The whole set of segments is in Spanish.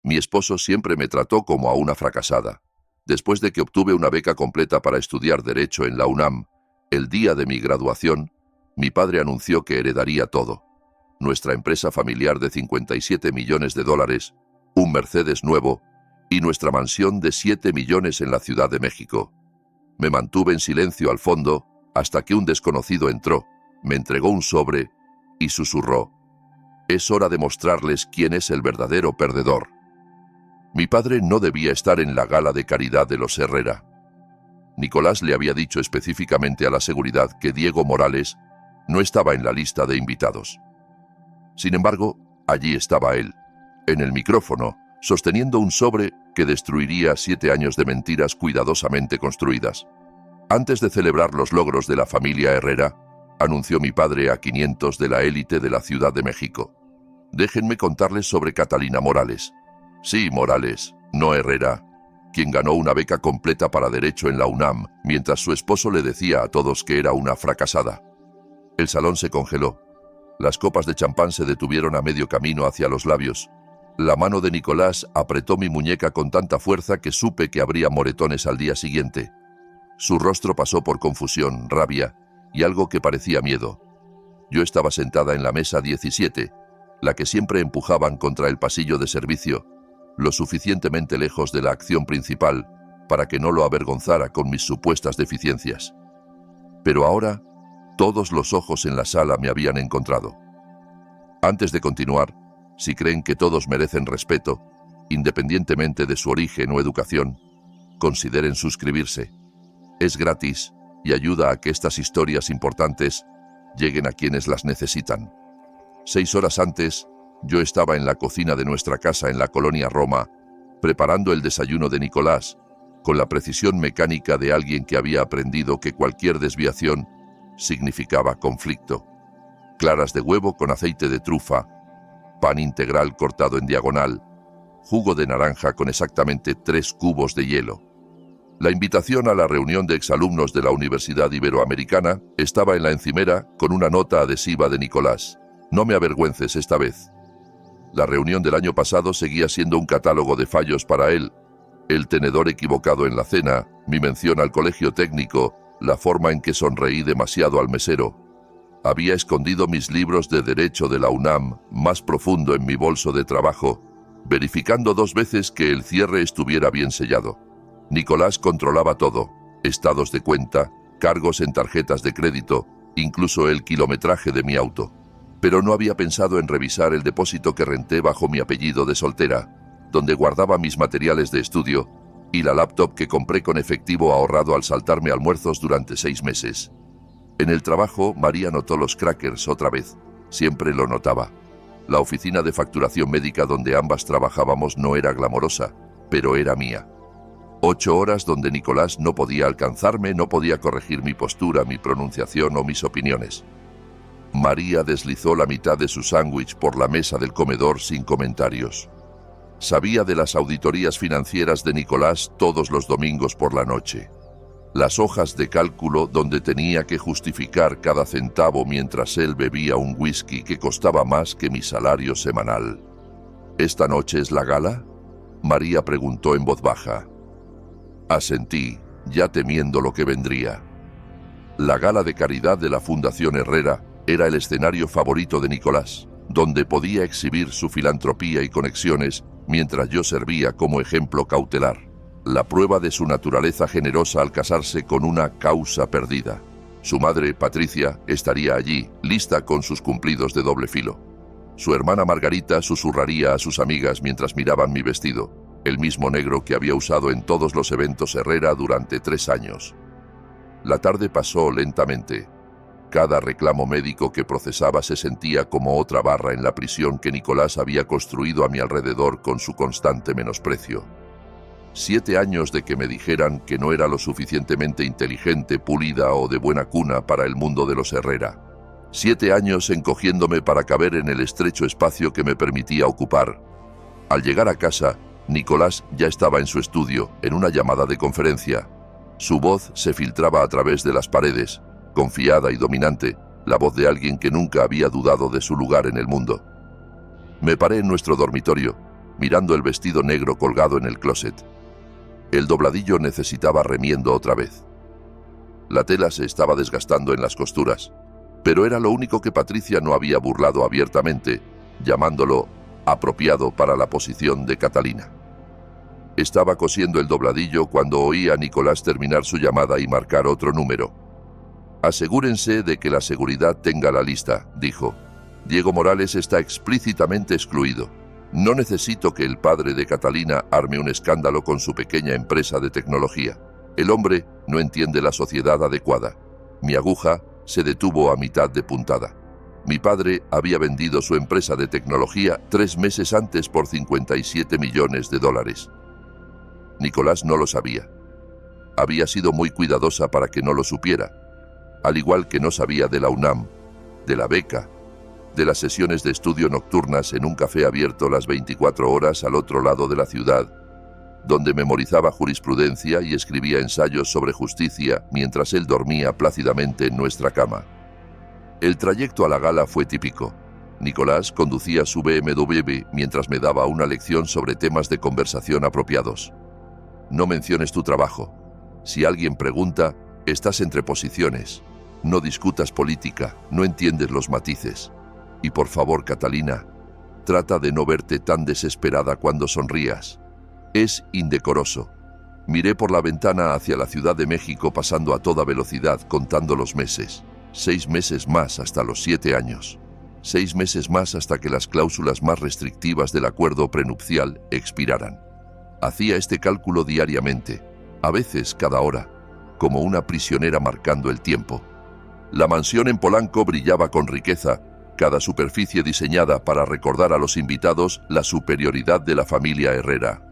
Mi esposo siempre me trató como a una fracasada. Después de que obtuve una beca completa para estudiar Derecho en la UNAM, el día de mi graduación, mi padre anunció que heredaría todo. Nuestra empresa familiar de $57 millones, un Mercedes nuevo y nuestra mansión de 7 millones en la Ciudad de México. Me mantuve en silencio al fondo hasta que un desconocido entró, me entregó un sobre y susurró: «Es hora de mostrarles quién es el verdadero perdedor». Mi padre no debía estar en la gala de caridad de los Herrera. Nicolás le había dicho específicamente a la seguridad que Diego Morales no estaba en la lista de invitados. Sin embargo, allí estaba él, en el micrófono, sosteniendo un sobre que destruiría 7 años de mentiras cuidadosamente construidas. Antes de celebrar los logros de la familia Herrera, anunció mi padre a 500 de la élite de la Ciudad de México: «Déjenme contarles sobre Catalina Morales». Sí, Morales, no Herrera, quien ganó una beca completa para Derecho en la UNAM, mientras su esposo le decía a todos que era una fracasada. El salón se congeló. Las copas de champán se detuvieron a medio camino hacia los labios. La mano de Nicolás apretó mi muñeca con tanta fuerza que supe que habría moretones al día siguiente. Su rostro pasó por confusión, rabia y algo que parecía miedo. Yo estaba sentada en la mesa 17, la que siempre empujaban contra el pasillo de servicio, lo suficientemente lejos de la acción principal para que no lo avergonzara con mis supuestas deficiencias. Pero ahora, todos los ojos en la sala me habían encontrado. Antes de continuar, si creen que todos merecen respeto, independientemente de su origen o educación, consideren suscribirse. Es gratis y ayuda a que estas historias importantes lleguen a quienes las necesitan. 6 horas antes, yo estaba en la cocina de nuestra casa en la colonia Roma, preparando el desayuno de Nicolás, con la precisión mecánica de alguien que había aprendido que cualquier desviación significaba conflicto. Claras de huevo con aceite de trufa, pan integral cortado en diagonal, jugo de naranja con exactamente 3 cubos de hielo. La invitación a la reunión de exalumnos de la Universidad Iberoamericana estaba en la encimera con una nota adhesiva de Nicolás: «No me avergüences esta vez». La reunión del año pasado seguía siendo un catálogo de fallos para él: el tenedor equivocado en la cena, mi mención al colegio técnico, la forma en que sonreí demasiado al mesero. Había escondido mis libros de Derecho de la UNAM más profundo en mi bolso de trabajo, verificando 2 veces que el cierre estuviera bien sellado. Nicolás controlaba todo: estados de cuenta, cargos en tarjetas de crédito, incluso el kilometraje de mi auto. Pero no había pensado en revisar el depósito que renté bajo mi apellido de soltera, donde guardaba mis materiales de estudio, y la laptop que compré con efectivo ahorrado al saltarme almuerzos durante 6 meses. En el trabajo, María notó los crackers otra vez. Siempre lo notaba. La oficina de facturación médica donde ambas trabajábamos no era glamorosa, pero era mía. 8 horas donde Nicolás no podía alcanzarme, no podía corregir mi postura, mi pronunciación o mis opiniones. María deslizó la mitad de su sándwich por la mesa del comedor sin comentarios. Sabía de las auditorías financieras de Nicolás todos los domingos por la noche. Las hojas de cálculo donde tenía que justificar cada centavo mientras él bebía un whisky que costaba más que mi salario semanal. ¿Esta noche es la gala?, María preguntó en voz baja. Asentí, ya temiendo lo que vendría. La gala de caridad de la Fundación Herrera era el escenario favorito de Nicolás, donde podía exhibir su filantropía y conexiones mientras yo servía como ejemplo cautelar, la prueba de su naturaleza generosa al casarse con una causa perdida. Su madre, Patricia, estaría allí, lista con sus cumplidos de doble filo. Su hermana Margarita susurraría a sus amigas mientras miraban mi vestido, el mismo negro que había usado en todos los eventos Herrera durante 3 años. La tarde pasó lentamente. Cada reclamo médico que procesaba se sentía como otra barra en la prisión que Nicolás había construido a mi alrededor con su constante menosprecio. 7 años de que me dijeran que no era lo suficientemente inteligente, pulida o de buena cuna para el mundo de los Herrera. 7 años encogiéndome para caber en el estrecho espacio que me permitía ocupar. Al llegar a casa, Nicolás ya estaba en su estudio, en una llamada de conferencia. Su voz se filtraba a través de las paredes, confiada y dominante, la voz de alguien que nunca había dudado de su lugar en el mundo. Me paré en nuestro dormitorio, mirando el vestido negro colgado en el closet. El dobladillo necesitaba remiendo otra vez. La tela se estaba desgastando en las costuras, pero era lo único que Patricia no había burlado abiertamente, llamándolo apropiado para la posición de Catalina. Estaba cosiendo el dobladillo cuando oí a Nicolás terminar su llamada y marcar otro número. «Asegúrense de que la seguridad tenga la lista», dijo. «Diego Morales está explícitamente excluido. No necesito que el padre de Catalina arme un escándalo con su pequeña empresa de tecnología. El hombre no entiende la sociedad adecuada». Mi aguja se detuvo a mitad de puntada. Mi padre había vendido su empresa de tecnología 3 meses antes por $57 millones. Nicolás no lo sabía. Había sido muy cuidadosa para que no lo supiera, al igual que no sabía de la UNAM, de la beca, de las sesiones de estudio nocturnas en un café abierto las 24 horas al otro lado de la ciudad, donde memorizaba jurisprudencia y escribía ensayos sobre justicia mientras él dormía plácidamente en nuestra cama. El trayecto a la gala fue típico. Nicolás conducía su BMW mientras me daba una lección sobre temas de conversación apropiados. No menciones tu trabajo. Si alguien pregunta, estás entre posiciones. No discutas política, no entiendes los matices. Y por favor, Catalina, trata de no verte tan desesperada cuando sonrías. Es indecoroso. Miré por la ventana hacia la Ciudad de México pasando a toda velocidad contando los meses. 6 meses más hasta los 7 años. 6 meses más hasta que las cláusulas más restrictivas del acuerdo prenupcial expiraran. Hacía este cálculo diariamente, a veces cada hora, como una prisionera marcando el tiempo. La mansión en Polanco brillaba con riqueza, cada superficie diseñada para recordar a los invitados la superioridad de la familia Herrera.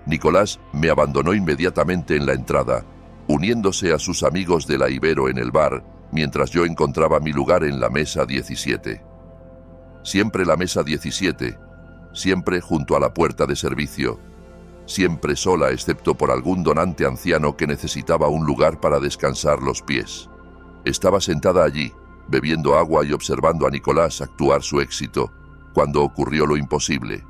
Nicolás me abandonó inmediatamente en la entrada, uniéndose a sus amigos de la Ibero en el bar, mientras yo encontraba mi lugar en la mesa 17. Siempre la mesa 17, siempre junto a la puerta de servicio, siempre sola excepto por algún donante anciano que necesitaba un lugar para descansar los pies. Estaba sentada allí, bebiendo agua y observando a Nicolás actuar su éxito, cuando ocurrió lo imposible.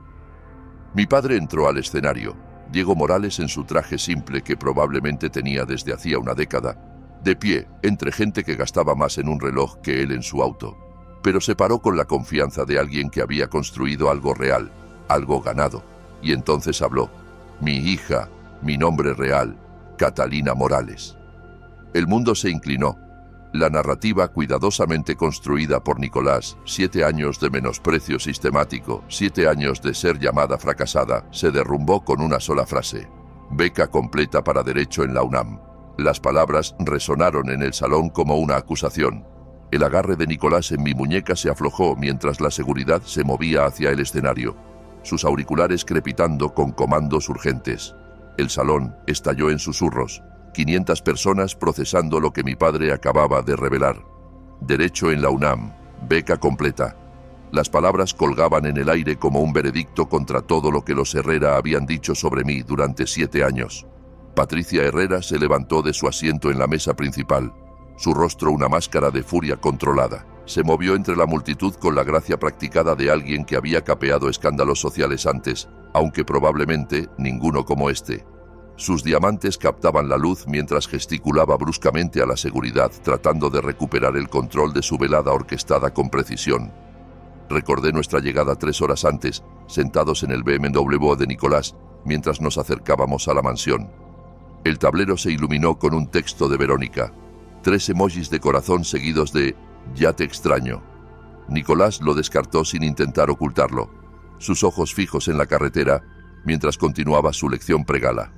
Mi padre entró al escenario, Diego Morales en su traje simple que probablemente tenía desde hacía una década, de pie, entre gente que gastaba más en un reloj que él en su auto, pero se paró con la confianza de alguien que había construido algo real, algo ganado, y entonces habló. Mi hija, mi nombre real, Catalina Morales. El mundo se inclinó. La narrativa cuidadosamente construida por Nicolás, 7 años de menosprecio sistemático, 7 años de ser llamada fracasada, se derrumbó con una sola frase. Beca completa para Derecho en la UNAM. Las palabras resonaron en el salón como una acusación. El agarre de Nicolás en mi muñeca se aflojó mientras la seguridad se movía hacia el escenario, sus auriculares crepitando con comandos urgentes. El salón estalló en susurros. 500 personas procesando lo que mi padre acababa de revelar. Derecho en la UNAM, beca completa. Las palabras colgaban en el aire como un veredicto contra todo lo que los Herrera habían dicho sobre mí durante 7 años. Patricia Herrera se levantó de su asiento en la mesa principal, su rostro una máscara de furia controlada. Se movió entre la multitud con la gracia practicada de alguien que había capeado escándalos sociales antes, aunque probablemente ninguno como este. Sus diamantes captaban la luz mientras gesticulaba bruscamente a la seguridad, tratando de recuperar el control de su velada orquestada con precisión. Recordé nuestra llegada 3 horas antes, sentados en el BMW de Nicolás, mientras nos acercábamos a la mansión. El tablero se iluminó con un texto de Verónica, 3 emojis de corazón seguidos de «Ya te extraño». Nicolás lo descartó sin intentar ocultarlo, sus ojos fijos en la carretera, mientras continuaba su lección pregala.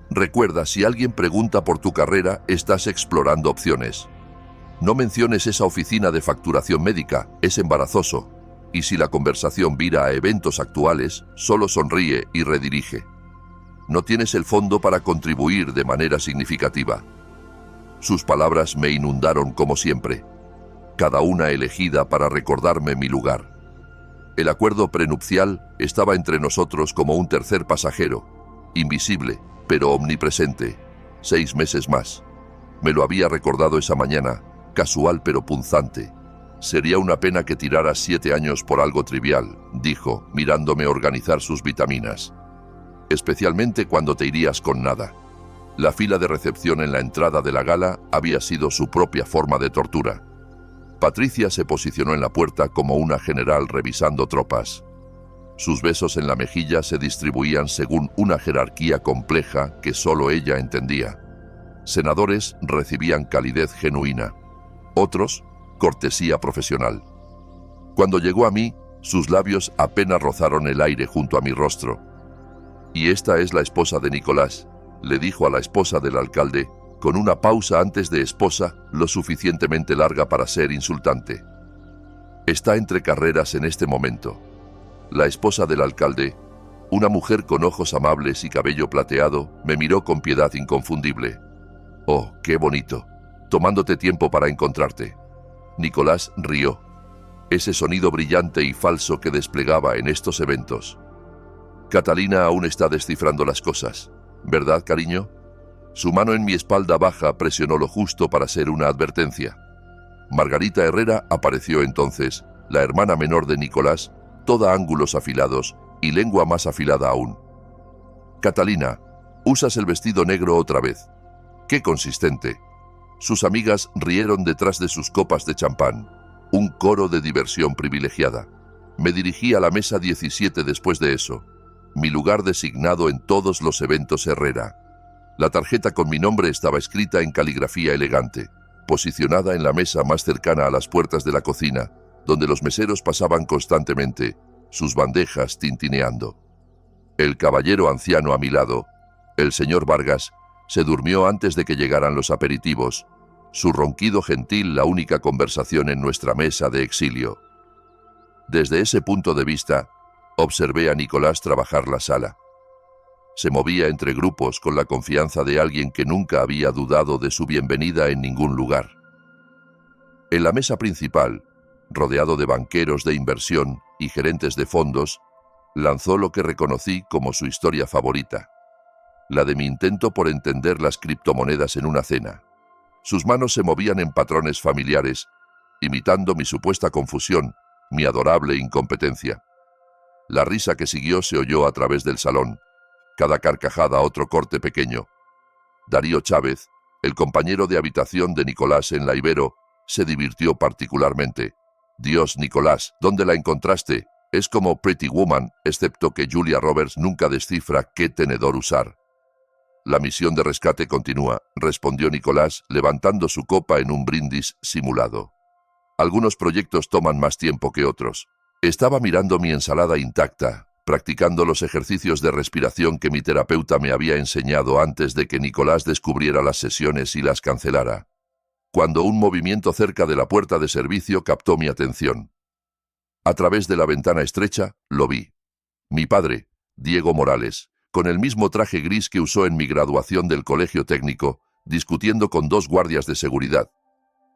Recuerda, si alguien pregunta por tu carrera, estás explorando opciones. No menciones esa oficina de facturación médica, es embarazoso. Y si la conversación vira a eventos actuales, solo sonríe y redirige. No tienes el fondo para contribuir de manera significativa. Sus palabras me inundaron como siempre, cada una elegida para recordarme mi lugar. El acuerdo prenupcial estaba entre nosotros como un tercer pasajero, invisible, pero omnipresente. 6 meses más. Me lo había recordado esa mañana, casual pero punzante. Sería una pena que tiraras 7 años por algo trivial, dijo, mirándome organizar sus vitaminas. Especialmente cuando te irías con nada. La fila de recepción en la entrada de la gala había sido su propia forma de tortura. Patricia se posicionó en la puerta como una general revisando tropas. Sus besos en la mejilla se distribuían según una jerarquía compleja que solo ella entendía. Senadores recibían calidez genuina, otros, cortesía profesional. Cuando llegó a mí, sus labios apenas rozaron el aire junto a mi rostro. «Y esta es la esposa de Nicolás», le dijo a la esposa del alcalde, con una pausa antes de esposa lo suficientemente larga para ser insultante. «Está entre carreras en este momento». La esposa del alcalde, una mujer con ojos amables y cabello plateado, me miró con piedad inconfundible. «Oh, qué bonito, tomándote tiempo para encontrarte». Nicolás rió. Ese sonido brillante y falso que desplegaba en estos eventos. «Catalina aún está descifrando las cosas, ¿verdad, cariño?» Su mano en mi espalda baja presionó lo justo para ser una advertencia. Margarita Herrera apareció entonces, la hermana menor de Nicolás, toda ángulos afilados y lengua más afilada aún. «Catalina, usas el vestido negro otra vez. ¡Qué consistente!». Sus amigas rieron detrás de sus copas de champán, un coro de diversión privilegiada. Me dirigí a la mesa 17 después de eso, mi lugar designado en todos los eventos Herrera. La tarjeta con mi nombre estaba escrita en caligrafía elegante, posicionada en la mesa más cercana a las puertas de la cocina, donde los meseros pasaban constantemente, sus bandejas tintineando. El caballero anciano a mi lado, el señor Vargas, se durmió antes de que llegaran los aperitivos, su ronquido gentil la única conversación en nuestra mesa de exilio. Desde ese punto de vista, observé a Nicolás trabajar la sala. Se movía entre grupos con la confianza de alguien que nunca había dudado de su bienvenida en ningún lugar. En la mesa principal, rodeado de banqueros de inversión y gerentes de fondos, lanzó lo que reconocí como su historia favorita, la de mi intento por entender las criptomonedas en una cena. Sus manos se movían en patrones familiares, imitando mi supuesta confusión, mi adorable incompetencia. La risa que siguió se oyó a través del salón, cada carcajada otro corte pequeño. Darío Chávez, el compañero de habitación de Nicolás en la Ibero, se divirtió particularmente. «Dios, Nicolás, ¿dónde la encontraste? Es como Pretty Woman, excepto que Julia Roberts nunca descifra qué tenedor usar». «La misión de rescate continúa», respondió Nicolás, levantando su copa en un brindis simulado. «Algunos proyectos toman más tiempo que otros». Estaba mirando mi ensalada intacta, practicando los ejercicios de respiración que mi terapeuta me había enseñado antes de que Nicolás descubriera las sesiones y las cancelara, cuando un movimiento cerca de la puerta de servicio captó mi atención. A través de la ventana estrecha, lo vi. Mi padre, Diego Morales, con el mismo traje gris que usó en mi graduación del colegio técnico, discutiendo con 2 guardias de seguridad.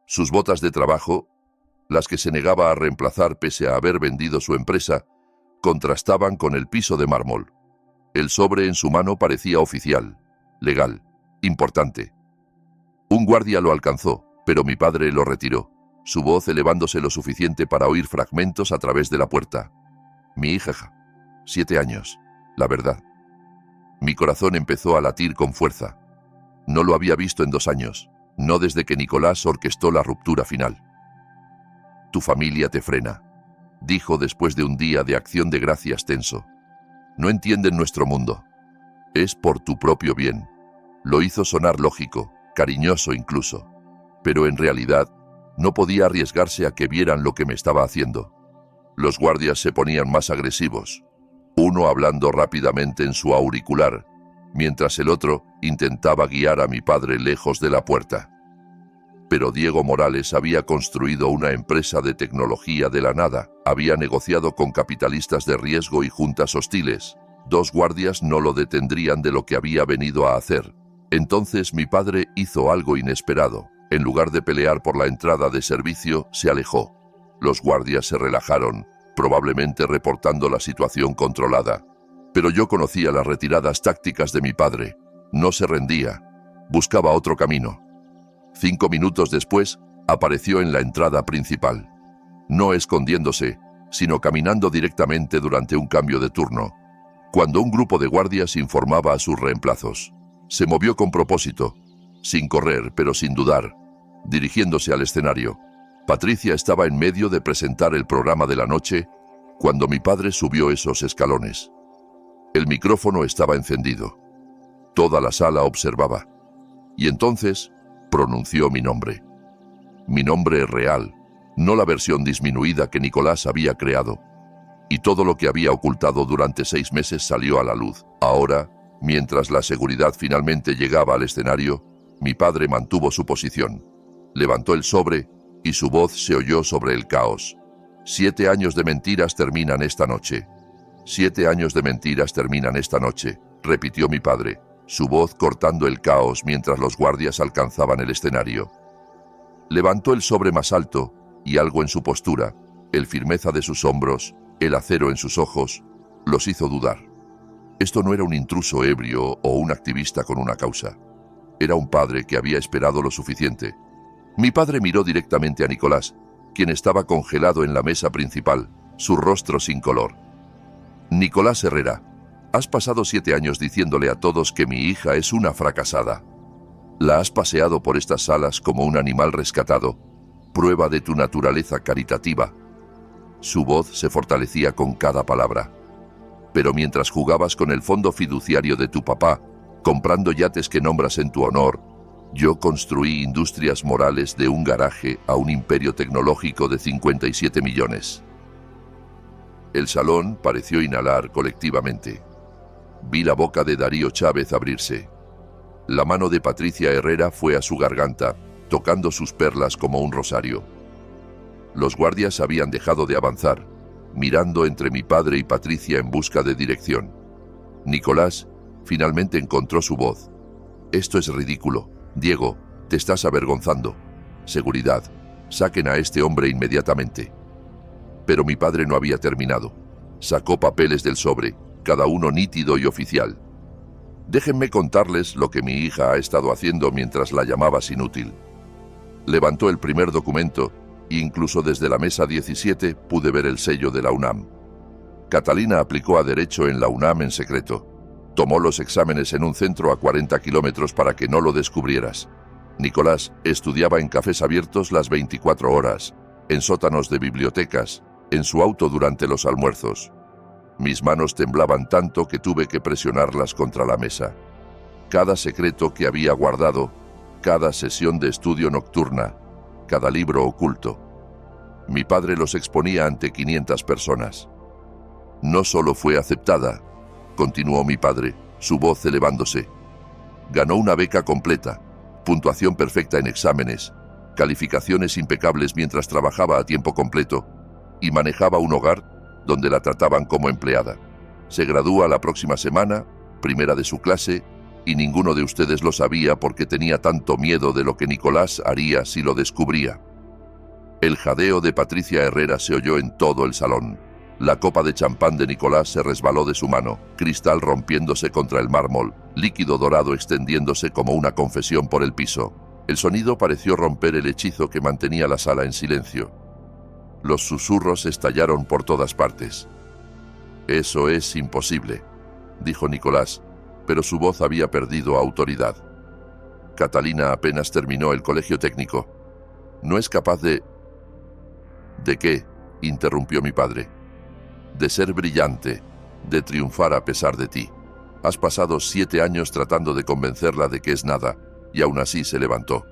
Sus botas de trabajo, las que se negaba a reemplazar pese a haber vendido su empresa, contrastaban con el piso de mármol. El sobre en su mano parecía oficial, legal, importante. Un guardia lo alcanzó, pero mi padre lo retiró, su voz elevándose lo suficiente para oír fragmentos a través de la puerta. «Mi hija, 7 años, la verdad». Mi corazón empezó a latir con fuerza. No lo había visto en 2 años, no desde que Nicolás orquestó la ruptura final. «Tu familia te frena», dijo después de un día de acción de gracias tenso. «No entienden nuestro mundo. Es por tu propio bien». Lo hizo sonar lógico, cariñoso incluso. Pero en realidad, no podía arriesgarse a que vieran lo que me estaba haciendo. Los guardias se ponían más agresivos, uno hablando rápidamente en su auricular, mientras el otro intentaba guiar a mi padre lejos de la puerta. Pero Diego Morales había construido una empresa de tecnología de la nada, había negociado con capitalistas de riesgo y juntas hostiles. 2 guardias no lo detendrían de lo que había venido a hacer. Entonces mi padre hizo algo inesperado. En lugar de pelear por la entrada de servicio, se alejó. Los guardias se relajaron, probablemente reportando la situación controlada. Pero yo conocía las retiradas tácticas de mi padre. No se rendía. Buscaba otro camino. 5 minutos después, apareció en la entrada principal. no escondiéndose, sino caminando directamente durante un cambio de turno, cuando un grupo de guardias informaba a sus reemplazos. Se movió con propósito, sin correr, pero sin dudar, dirigiéndose al escenario. Patricia estaba en medio de presentar el programa de la noche cuando mi padre subió esos escalones. El micrófono estaba encendido. Toda la sala observaba. Y entonces pronunció mi nombre. Mi nombre real, no la versión disminuida que Nicolás había creado. Y todo lo que había ocultado durante 6 meses salió a la luz. Ahora, mientras la seguridad finalmente llegaba al escenario, mi padre mantuvo su posición. Levantó el sobre y su voz se oyó sobre el caos. 7 años de mentiras terminan esta noche. 7 años de mentiras terminan esta noche, repitió mi padre, su voz cortando el caos mientras los guardias alcanzaban el escenario. Levantó el sobre más alto y algo en su postura, el firmeza de sus hombros, el acero en sus ojos, los hizo dudar. Esto no era un intruso ebrio o un activista con una causa. Era un padre que había esperado lo suficiente. Mi padre miró directamente a Nicolás, quien estaba congelado en la mesa principal, su rostro sin color. Nicolás Herrera, has pasado 7 años diciéndole a todos que mi hija es una fracasada. La has paseado por estas salas como un animal rescatado, prueba de tu naturaleza caritativa. Su voz se fortalecía con cada palabra. Pero mientras jugabas con el fondo fiduciario de tu papá, comprando yates que nombras en tu honor, yo construí industrias morales de un garaje a un imperio tecnológico de 57 millones. El salón pareció inhalar colectivamente. Vi la boca de Darío Chávez abrirse. La mano de Patricia Herrera fue a su garganta, tocando sus perlas como un rosario. Los guardias habían dejado de avanzar, mirando entre mi padre y Patricia en busca de dirección. Nicolás finalmente encontró su voz. Esto es ridículo. Diego, te estás avergonzando. Seguridad, saquen a este hombre inmediatamente. Pero mi padre no había terminado. Sacó papeles del sobre, cada uno nítido y oficial. Déjenme contarles lo que mi hija ha estado haciendo mientras la llamabas inútil. Levantó el primer documento e incluso desde la mesa 17 pude ver el sello de la UNAM. Catalina aplicó a Derecho en la UNAM en secreto. Tomó los exámenes en un centro a 40 kilómetros para que no lo descubrieras. Nicolás estudiaba en cafés abiertos las 24 horas, en sótanos de bibliotecas, en su auto durante los almuerzos. Mis manos temblaban tanto que tuve que presionarlas contra la mesa. Cada secreto que había guardado, cada sesión de estudio nocturna, cada libro oculto. Mi padre los exponía ante 500 personas. No solo fue aceptada, continuó mi padre, su voz elevándose. Ganó una beca completa, puntuación perfecta en exámenes, calificaciones impecables mientras trabajaba a tiempo completo y manejaba un hogar donde la trataban como empleada. Se gradúa la próxima semana, primera de su clase, y ninguno de ustedes lo sabía porque tenía tanto miedo de lo que Nicolás haría si lo descubría. El jadeo de Patricia Herrera se oyó en todo el salón. La copa de champán de Nicolás se resbaló de su mano, cristal rompiéndose contra el mármol, líquido dorado extendiéndose como una confesión por el piso. El sonido pareció romper el hechizo que mantenía la sala en silencio. Los susurros estallaron por todas partes. Eso es imposible, dijo Nicolás, pero su voz había perdido autoridad. Catalina apenas terminó el colegio técnico. No es capaz de... ¿De qué?, interrumpió mi padre. De ser brillante, de triunfar a pesar de ti. Has pasado 7 años tratando de convencerla de que es nada, y aún así se levantó.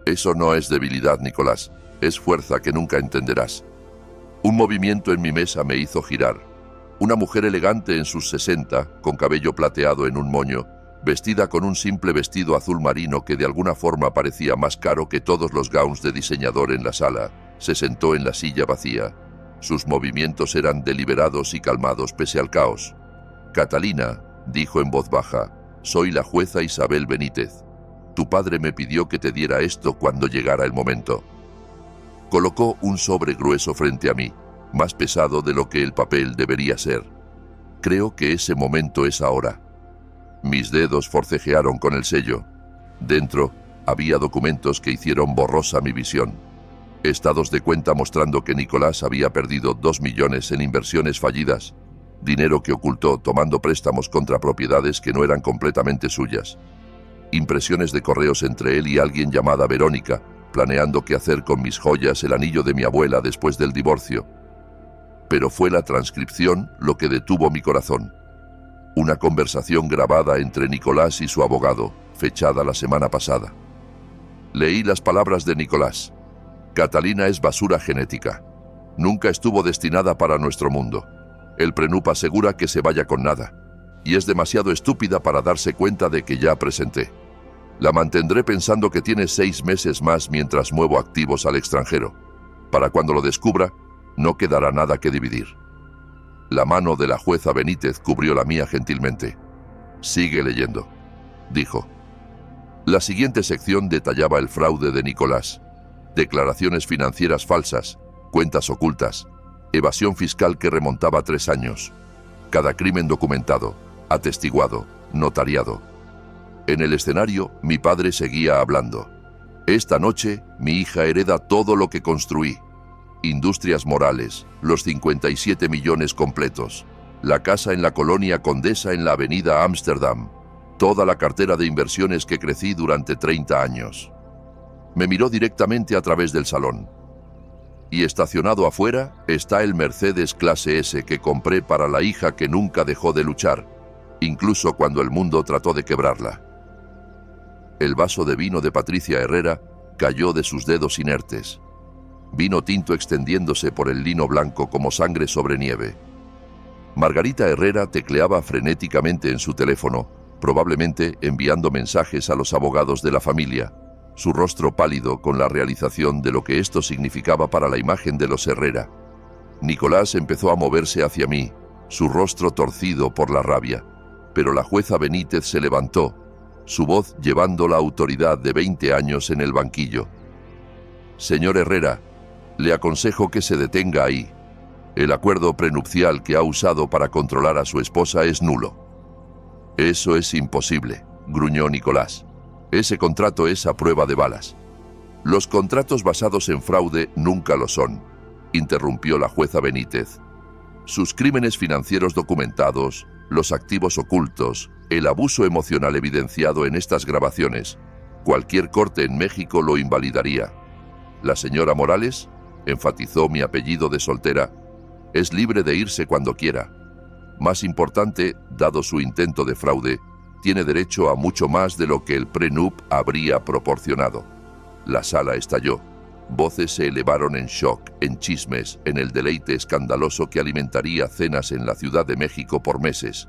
Eso no es debilidad, Nicolás, es fuerza que nunca entenderás. Un movimiento en mi mesa me hizo girar. Una mujer elegante en sus 60, con cabello plateado en un moño, vestida con un simple vestido azul marino que de alguna forma parecía más caro que todos los gowns de diseñador en la sala, se sentó en la silla vacía. Sus movimientos eran deliberados y calmados pese al caos. Catalina, dijo en voz baja, soy la jueza Isabel Benítez. Tu padre me pidió que te diera esto cuando llegara el momento. Colocó un sobre grueso frente a mí, más pesado de lo que el papel debería ser. Creo que ese momento es ahora. Mis dedos forcejearon con el sello. Dentro había documentos que hicieron borrosa mi visión. Estados de cuenta mostrando que Nicolás había perdido 2 millones en inversiones fallidas, dinero que ocultó tomando préstamos contra propiedades que no eran completamente suyas. Impresiones de correos entre él y alguien llamada Verónica, planeando qué hacer con mis joyas, el anillo de mi abuela después del divorcio. Pero fue la transcripción lo que detuvo mi corazón. Una conversación grabada entre Nicolás y su abogado, fechada la semana pasada. Leí las palabras de Nicolás. Catalina es basura genética. Nunca estuvo destinada para nuestro mundo. El PRENUP asegura que se vaya con nada. Y es demasiado estúpida para darse cuenta de que ya presenté. La mantendré pensando que tiene 6 meses más mientras muevo activos al extranjero. Para cuando lo descubra, no quedará nada que dividir. La mano de la jueza Benítez cubrió la mía gentilmente. Sigue leyendo, dijo. La siguiente sección detallaba el fraude de Nicolás. Declaraciones financieras falsas, cuentas ocultas, evasión fiscal que remontaba 3 años. Cada crimen documentado, atestiguado, notariado. En el escenario, mi padre seguía hablando. Esta noche, mi hija hereda todo lo que construí. Industrias Morales, los 57 millones completos. La casa en la colonia Condesa en la avenida Ámsterdam. Toda la cartera de inversiones que crecí durante 30 años. Me miró directamente a través del salón. Y estacionado afuera está el Mercedes clase S que compré para la hija que nunca dejó de luchar, incluso cuando el mundo trató de quebrarla. El vaso de vino de Patricia Herrera cayó de sus dedos inertes. Vino tinto extendiéndose por el lino blanco como sangre sobre nieve. Margarita Herrera tecleaba frenéticamente en su teléfono, probablemente enviando mensajes a los abogados de la familia, su rostro pálido con la realización de lo que esto significaba para la imagen de los Herrera. Nicolás empezó a moverse hacia mí, su rostro torcido por la rabia, pero la jueza Benítez se levantó, su voz llevando la autoridad de 20 años en el banquillo. Señor Herrera, le aconsejo que se detenga ahí. El acuerdo prenupcial que ha usado para controlar a su esposa es nulo. Eso es imposible, gruñó Nicolás. Ese contrato es a prueba de balas. Los contratos basados en fraude nunca lo son, interrumpió la jueza Benítez. Sus crímenes financieros documentados, los activos ocultos, el abuso emocional evidenciado en estas grabaciones, cualquier corte en México lo invalidaría. La señora Morales, enfatizó mi apellido de soltera, es libre de irse cuando quiera. Más importante, dado su intento de fraude, tiene derecho a mucho más de lo que el PRENUP habría proporcionado. La sala estalló. Voces se elevaron en shock, en chismes, en el deleite escandaloso que alimentaría cenas en la Ciudad de México por meses.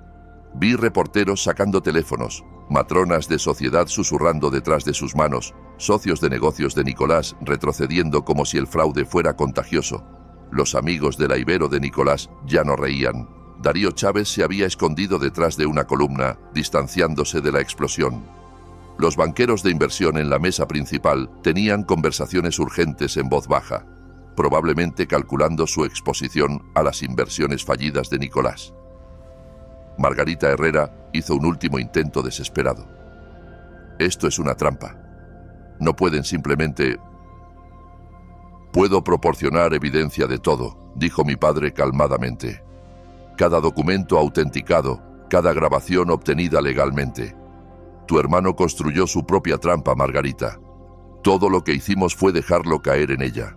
Vi reporteros sacando teléfonos, matronas de sociedad susurrando detrás de sus manos, socios de negocios de Nicolás retrocediendo como si el fraude fuera contagioso. Los amigos de la Ibero de Nicolás ya no reían. Darío Chávez se había escondido detrás de una columna, distanciándose de la explosión. Los banqueros de inversión en la mesa principal tenían conversaciones urgentes en voz baja, probablemente calculando su exposición a las inversiones fallidas de Nicolás. Margarita Herrera hizo un último intento desesperado. Esto es una trampa. No pueden simplemente... Puedo proporcionar evidencia de todo, dijo mi padre calmadamente. Cada documento autenticado, cada grabación obtenida legalmente. Tu hermano construyó su propia trampa, Margarita. Todo lo que hicimos fue dejarlo caer en ella.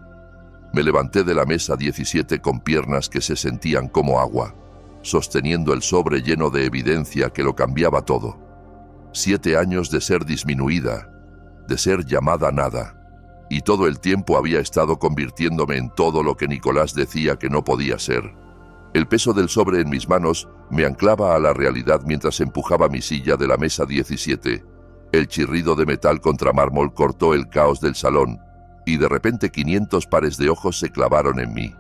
Me levanté de la mesa 17 con piernas que se sentían como agua, sosteniendo el sobre lleno de evidencia que lo cambiaba todo. 7 años de ser disminuida, de ser llamada nada, y todo el tiempo había estado convirtiéndome en todo lo que Nicolás decía que no podía ser. El peso del sobre en mis manos me anclaba a la realidad mientras empujaba mi silla de la mesa 17. El chirrido de metal contra mármol cortó el caos del salón, y de repente 500 pares de ojos se clavaron en mí.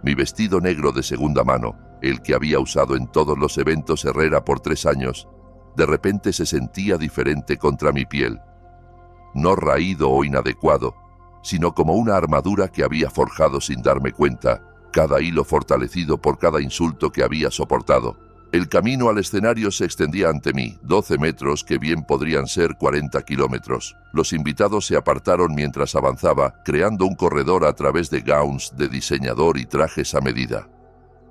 Mi vestido negro de segunda mano, el que había usado en todos los eventos Herrera por 3 años, de repente se sentía diferente contra mi piel. No raído o inadecuado, sino como una armadura que había forjado sin darme cuenta, cada hilo fortalecido por cada insulto que había soportado, El camino al escenario se extendía ante mí, 12 metros que bien podrían ser 40 kilómetros. Los invitados se apartaron mientras avanzaba, creando un corredor a través de gowns de diseñador y trajes a medida.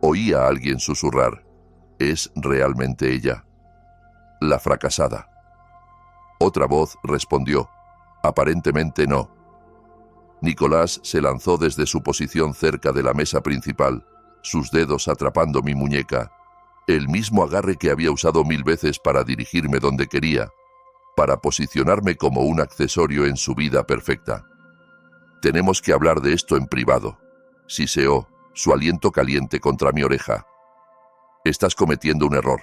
Oí a alguien susurrar: ¿es realmente ella? La fracasada. Otra voz respondió: aparentemente no. Nicolás se lanzó desde su posición cerca de la mesa principal, sus dedos atrapando mi muñeca, el mismo agarre que había usado 1000 veces para dirigirme donde quería, para posicionarme como un accesorio en su vida perfecta. Tenemos que hablar de esto en privado, siseó, su aliento caliente contra mi oreja. Estás cometiendo un error.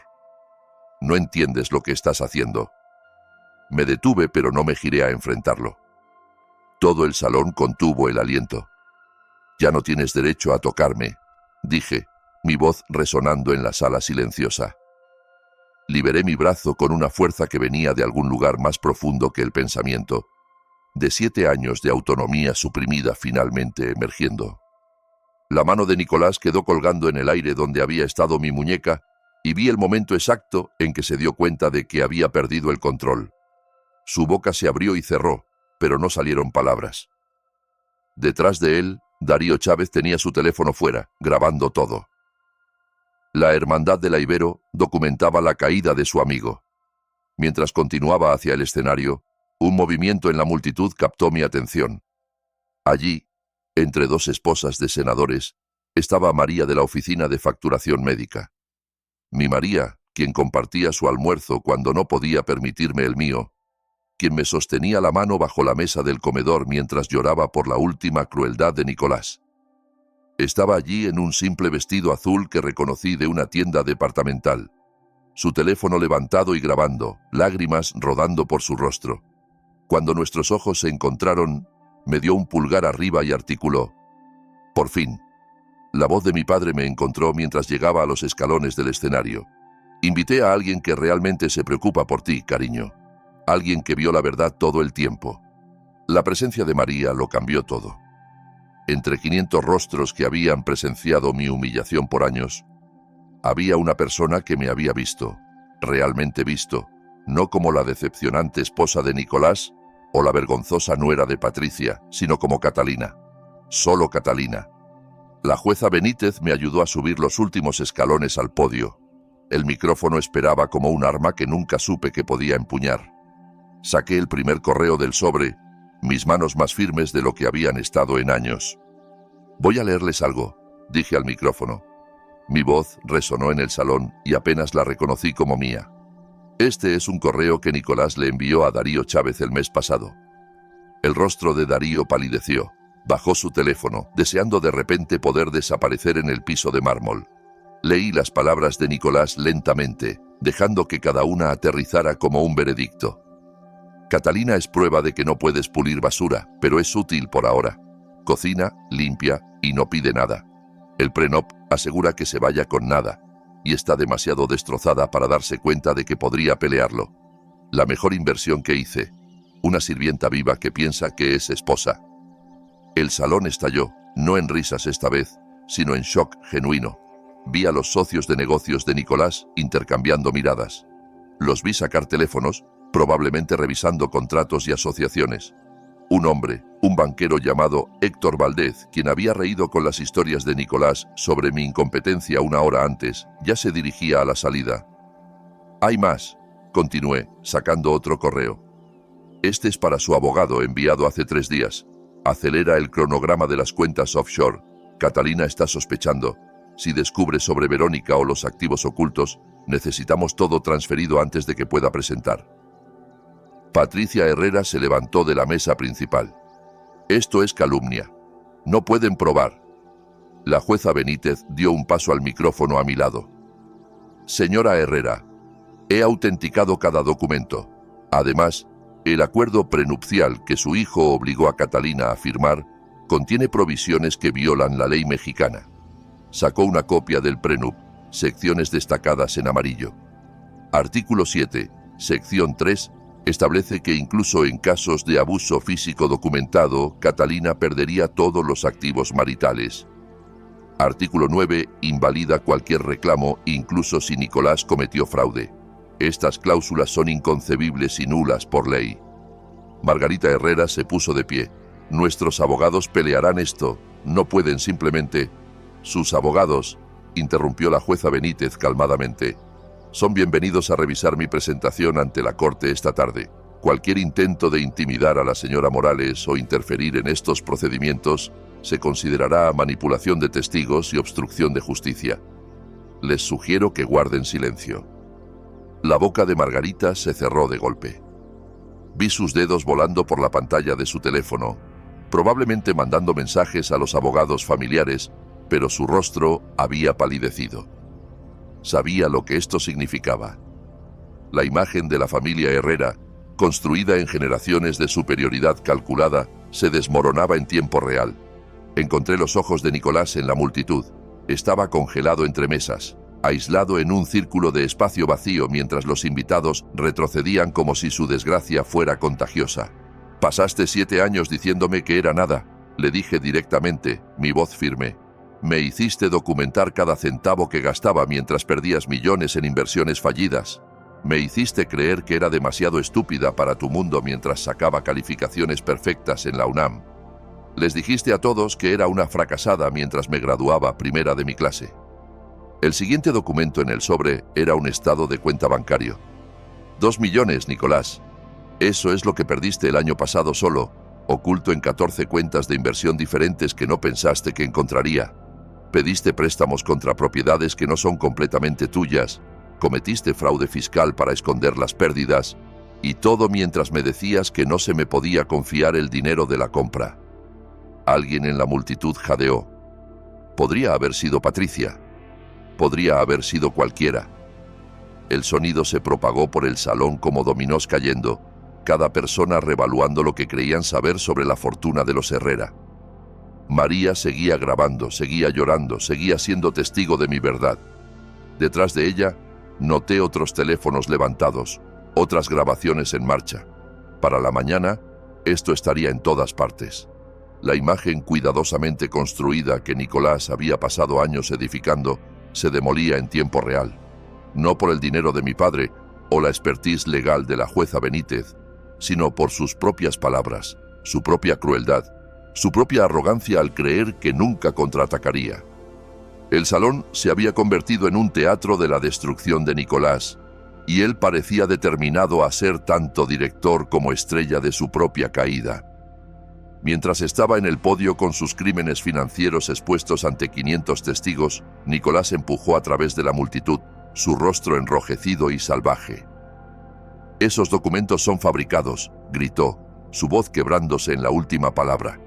No entiendes lo que estás haciendo. Me detuve, pero no me giré a enfrentarlo. Todo el salón contuvo el aliento. Ya no tienes derecho a tocarme, dije, mi voz resonando en la sala silenciosa. Liberé mi brazo con una fuerza que venía de algún lugar más profundo que el pensamiento, de 7 años de autonomía suprimida finalmente emergiendo. La mano de Nicolás quedó colgando en el aire donde había estado mi muñeca y vi el momento exacto en que se dio cuenta de que había perdido el control. Su boca se abrió y cerró, pero no salieron palabras. Detrás de él, Darío Chávez tenía su teléfono fuera, grabando todo. La Hermandad de la Ibero documentaba la caída de su amigo. Mientras continuaba hacia el escenario, un movimiento en la multitud captó mi atención. Allí, entre 2 esposas de senadores, estaba María de la Oficina de Facturación Médica. Mi María, quien compartía su almuerzo cuando no podía permitirme el mío, quien me sostenía la mano bajo la mesa del comedor mientras lloraba por la última crueldad de Nicolás. Estaba allí en un simple vestido azul que reconocí de una tienda departamental, su teléfono levantado y grabando, lágrimas rodando por su rostro. Cuando nuestros ojos se encontraron, me dio un pulgar arriba y articuló: por fin. La voz de mi padre me encontró mientras llegaba a los escalones del escenario. Invité a alguien que realmente se preocupa por ti, cariño. Alguien que vio la verdad todo el tiempo. La presencia de María lo cambió todo. Entre 500 rostros que habían presenciado mi humillación por años, había una persona que me había visto, realmente visto, no como la decepcionante esposa de Nicolás o la vergonzosa nuera de Patricia, sino como Catalina. Solo Catalina. La jueza Benítez me ayudó a subir los últimos escalones al podio. El micrófono esperaba como un arma que nunca supe que podía empuñar. Saqué el primer correo del sobre, mis manos más firmes de lo que habían estado en años. Voy a leerles algo, dije al micrófono. Mi voz resonó en el salón y apenas la reconocí como mía. Este es un correo que Nicolás le envió a Darío Chávez el mes pasado. El rostro de Darío palideció. Bajó su teléfono, deseando de repente poder desaparecer en el piso de mármol. Leí las palabras de Nicolás lentamente, dejando que cada una aterrizara como un veredicto. Catalina es prueba de que no puedes pulir basura, pero es útil por ahora. Cocina, limpia y no pide nada. El prenup asegura que se vaya con nada, y está demasiado destrozada para darse cuenta de que podría pelearlo. La mejor inversión que hice, una sirvienta viva que piensa que es esposa. El salón estalló, no en risas esta vez, sino en shock genuino. Vi a los socios de negocios de Nicolás intercambiando miradas. Los vi sacar teléfonos, probablemente revisando contratos y asociaciones. Un hombre, un banquero llamado Héctor Valdez, quien había reído con las historias de Nicolás sobre mi incompetencia una hora antes, ya se dirigía a la salida. Hay más, continué, sacando otro correo. Este es para su abogado enviado hace 3 días. Acelera el cronograma de las cuentas offshore. Catalina está sospechando. Si descubre sobre Verónica o los activos ocultos, necesitamos todo transferido antes de que pueda presentar. Patricia Herrera se levantó de la mesa principal. Esto es calumnia. No pueden probar. La jueza Benítez dio un paso al micrófono a mi lado. Señora Herrera, he autenticado cada documento. Además, el acuerdo prenupcial que su hijo obligó a Catalina a firmar contiene provisiones que violan la ley mexicana. Sacó una copia del prenup, secciones destacadas en amarillo. Artículo 7, sección 3, establece que incluso en casos de abuso físico documentado, Catalina perdería todos los activos maritales. Artículo 9. Invalida cualquier reclamo, incluso si Nicolás cometió fraude. Estas cláusulas son inconcebibles y nulas por ley. Margarita Herrera se puso de pie. Nuestros abogados pelearán esto. No pueden simplemente... Sus abogados, interrumpió la jueza Benítez calmadamente, son bienvenidos a revisar mi presentación ante la corte esta tarde. Cualquier intento de intimidar a la señora Morales o interferir en estos procedimientos se considerará manipulación de testigos y obstrucción de justicia. Les sugiero que guarden silencio. La boca de Margarita se cerró de golpe. Vi sus dedos volando por la pantalla de su teléfono, probablemente mandando mensajes a los abogados familiares, pero su rostro había palidecido. Sabía lo que esto significaba. La imagen de la familia Herrera, construida en generaciones de superioridad calculada, se desmoronaba en tiempo real. Encontré los ojos de Nicolás en la multitud. Estaba congelado entre mesas, aislado en un círculo de espacio vacío mientras los invitados retrocedían como si su desgracia fuera contagiosa. «Pasaste 7 años diciéndome que era nada», le dije directamente, mi voz firme. «Me hiciste documentar cada centavo que gastaba mientras perdías millones en inversiones fallidas. Me hiciste creer que era demasiado estúpida para tu mundo mientras sacaba calificaciones perfectas en la UNAM. Les dijiste a todos que era una fracasada mientras me graduaba primera de mi clase». El siguiente documento en el sobre era un estado de cuenta bancario. 2 millones, Nicolás. Eso es lo que perdiste el año pasado solo, oculto en 14 cuentas de inversión diferentes que no pensaste que encontraría. Pediste préstamos contra propiedades que no son completamente tuyas, cometiste fraude fiscal para esconder las pérdidas, y todo mientras me decías que no se me podía confiar el dinero de la compra. Alguien en la multitud jadeó. Podría haber sido Patricia. Podría haber sido cualquiera. El sonido se propagó por el salón como dominós cayendo, cada persona revaluando lo que creían saber sobre la fortuna de los Herrera. María seguía grabando, seguía llorando, seguía siendo testigo de mi verdad. Detrás de ella, noté otros teléfonos levantados, otras grabaciones en marcha. Para la mañana, esto estaría en todas partes. La imagen cuidadosamente construida que Nicolás había pasado años edificando se demolía en tiempo real. No por el dinero de mi padre o la expertise legal de la jueza Benítez, sino por sus propias palabras, su propia crueldad, su propia arrogancia al creer que nunca contraatacaría. El salón se había convertido en un teatro de la destrucción de Nicolás, y él parecía determinado a ser tanto director como estrella de su propia caída. Mientras estaba en el podio con sus crímenes financieros expuestos ante 500 testigos, Nicolás empujó a través de la multitud, su rostro enrojecido y salvaje. «Esos documentos son fabricados», gritó, su voz quebrándose en la última palabra.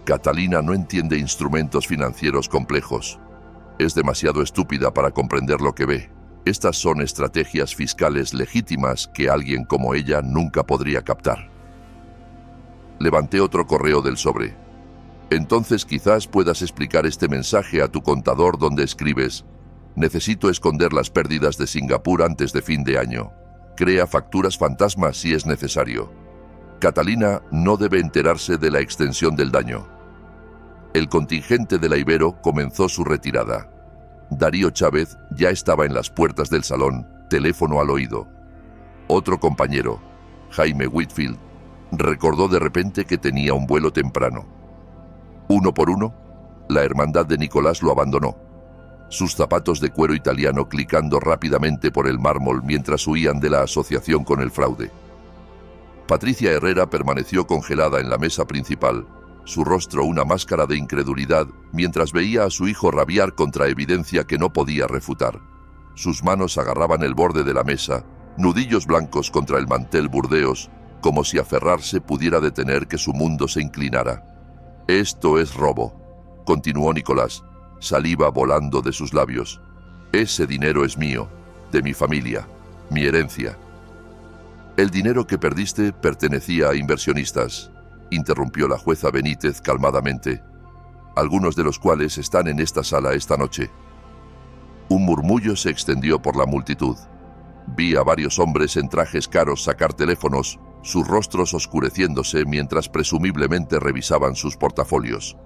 «Catalina no entiende instrumentos financieros complejos. Es demasiado estúpida para comprender lo que ve. Estas son estrategias fiscales legítimas que alguien como ella nunca podría captar». Levanté otro correo del sobre. «Entonces quizás puedas explicar este mensaje a tu contador donde escribes: necesito esconder las pérdidas de Singapur antes de fin de año. Crea facturas fantasmas si es necesario. Catalina no debe enterarse de la extensión del daño». El contingente de la Ibero comenzó su retirada. Darío Chávez ya estaba en las puertas del salón, teléfono al oído. Otro compañero, Jaime Whitfield, recordó de repente que tenía un vuelo temprano. Uno por uno, la hermandad de Nicolás lo abandonó. Sus zapatos de cuero italiano clicando rápidamente por el mármol mientras huían de la asociación con el fraude. Patricia Herrera permaneció congelada en la mesa principal, su rostro una máscara de incredulidad, mientras veía a su hijo rabiar contra evidencia que no podía refutar. Sus manos agarraban el borde de la mesa, nudillos blancos contra el mantel burdeos, como si aferrarse pudiera detener que su mundo se inclinara. «Esto es robo», continuó Nicolás, saliva volando de sus labios. «Ese dinero es mío, de mi familia, mi herencia». «El dinero que perdiste pertenecía a inversionistas», interrumpió la jueza Benítez calmadamente, «algunos de los cuales están en esta sala esta noche». Un murmullo se extendió por la multitud. Vi a varios hombres en trajes caros sacar teléfonos, sus rostros oscureciéndose mientras presumiblemente revisaban sus portafolios.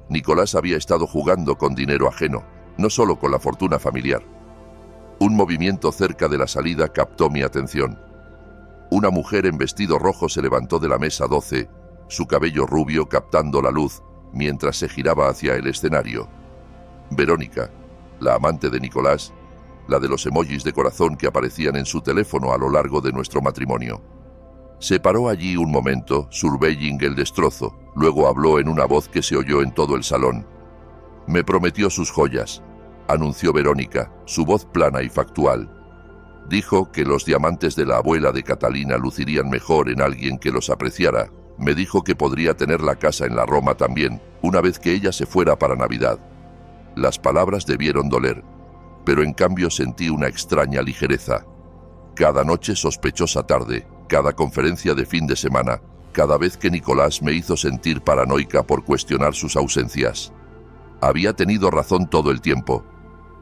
Nicolás había estado jugando con dinero ajeno, no solo con la fortuna familiar. Un movimiento cerca de la salida captó mi atención. Una mujer en vestido rojo se levantó de la mesa 12, su cabello rubio captando la luz, mientras se giraba hacia el escenario. Verónica, la amante de Nicolás, la de los emojis de corazón que aparecían en su teléfono a lo largo de nuestro matrimonio. Se paró allí un momento, surveying el destrozo, luego habló en una voz que se oyó en todo el salón. Me prometió sus joyas, anunció Verónica, su voz plana y factual. Dijo que los diamantes de la abuela de Catalina lucirían mejor en alguien que los apreciara. Me dijo que podría tener la casa en la Roma también, una vez que ella se fuera para Navidad. Las palabras debieron doler, pero en cambio sentí una extraña ligereza. Cada noche sospechosa tarde, cada conferencia de fin de semana, cada vez que Nicolás me hizo sentir paranoica por cuestionar sus ausencias. Había tenido razón todo el tiempo.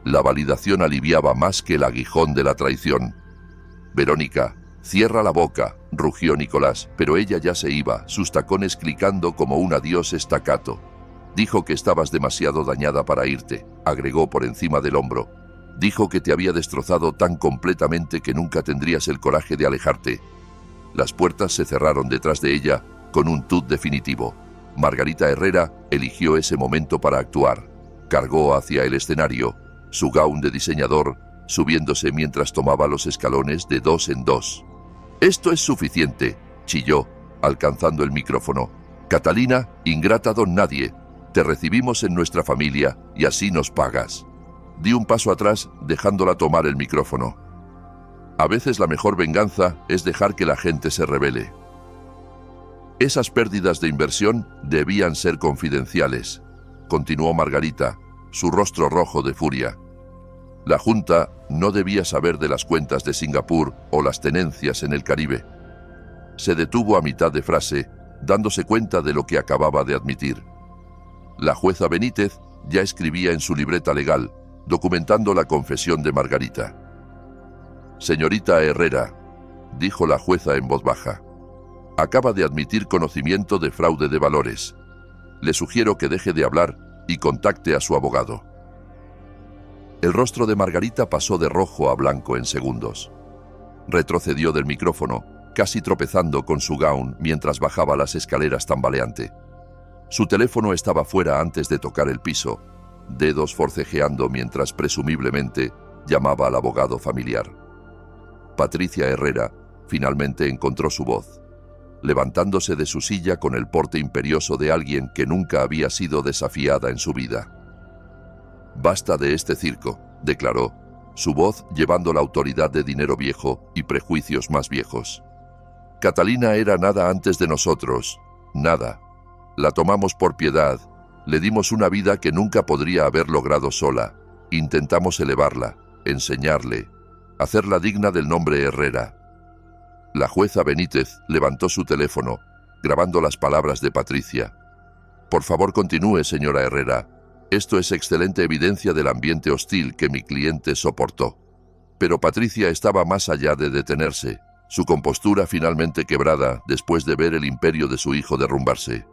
La validación aliviaba más que el aguijón de la traición. Verónica, cierra la boca, rugió Nicolás, pero ella ya se iba, sus tacones clicando como un adiós estacato. Dijo que estabas demasiado dañada para irte, agregó por encima del hombro. Dijo que te había destrozado tan completamente que nunca tendrías el coraje de alejarte. Las puertas se cerraron detrás de ella con un tut definitivo. Margarita Herrera eligió ese momento para actuar. Cargó hacia el escenario, su gown de diseñador, subiéndose mientras tomaba los escalones de 2 en 2. «Esto es suficiente», chilló, alcanzando el micrófono. «Catalina, ingrata don nadie, te recibimos en nuestra familia y así nos pagas». Di un paso atrás, dejándola tomar el micrófono. A veces la mejor venganza es dejar que la gente se rebele. Esas pérdidas de inversión debían ser confidenciales, continuó Margarita, su rostro rojo de furia. La Junta no debía saber de las cuentas de Singapur o las tenencias en el Caribe. Se detuvo a mitad de frase, dándose cuenta de lo que acababa de admitir. La jueza Benítez ya escribía en su libreta legal, documentando la confesión de Margarita. «Señorita Herrera», dijo la jueza en voz baja, «acaba de admitir conocimiento de fraude de valores. Le sugiero que deje de hablar y contacte a su abogado». El rostro de Margarita pasó de rojo a blanco en segundos. Retrocedió del micrófono, casi tropezando con su gown mientras bajaba las escaleras tambaleante. Su teléfono estaba fuera antes de tocar el piso, dedos forcejeando mientras presumiblemente llamaba al abogado familiar. Patricia Herrera finalmente encontró su voz, levantándose de su silla con el porte imperioso de alguien que nunca había sido desafiada en su vida. «Basta de este circo», declaró, su voz llevando la autoridad de dinero viejo y prejuicios más viejos. «Catalina era nada antes de nosotros, nada. La tomamos por piedad, le dimos una vida que nunca podría haber logrado sola. Intentamos elevarla, enseñarle, hacerla digna del nombre Herrera». La jueza Benítez levantó su teléfono, grabando las palabras de Patricia. «Por favor, continúe, señora Herrera. Esto es excelente evidencia del ambiente hostil que mi cliente soportó». Pero Patricia estaba más allá de detenerse, su compostura finalmente quebrada después de ver el imperio de su hijo derrumbarse.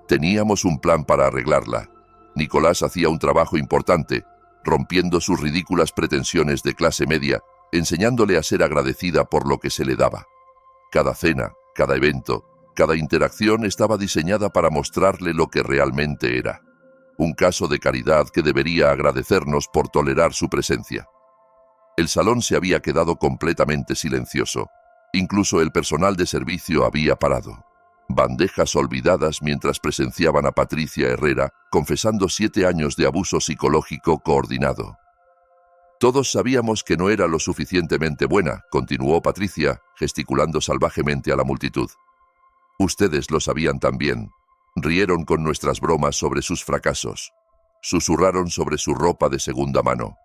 «Teníamos un plan para arreglarla. Nicolás hacía un trabajo importante, rompiendo sus ridículas pretensiones de clase media, enseñándole a ser agradecida por lo que se le daba. Cada cena, cada evento, cada interacción estaba diseñada para mostrarle lo que realmente era. Un caso de caridad que debería agradecernos por tolerar su presencia». El salón se había quedado completamente silencioso. Incluso el personal de servicio había parado. Bandejas olvidadas mientras presenciaban a Patricia Herrera confesando 7 años de abuso psicológico coordinado. «Todos sabíamos que no era lo suficientemente buena», continuó Patricia, gesticulando salvajemente a la multitud. «Ustedes lo sabían también. Rieron con nuestras bromas sobre sus fracasos. Susurraron sobre su ropa de segunda mano.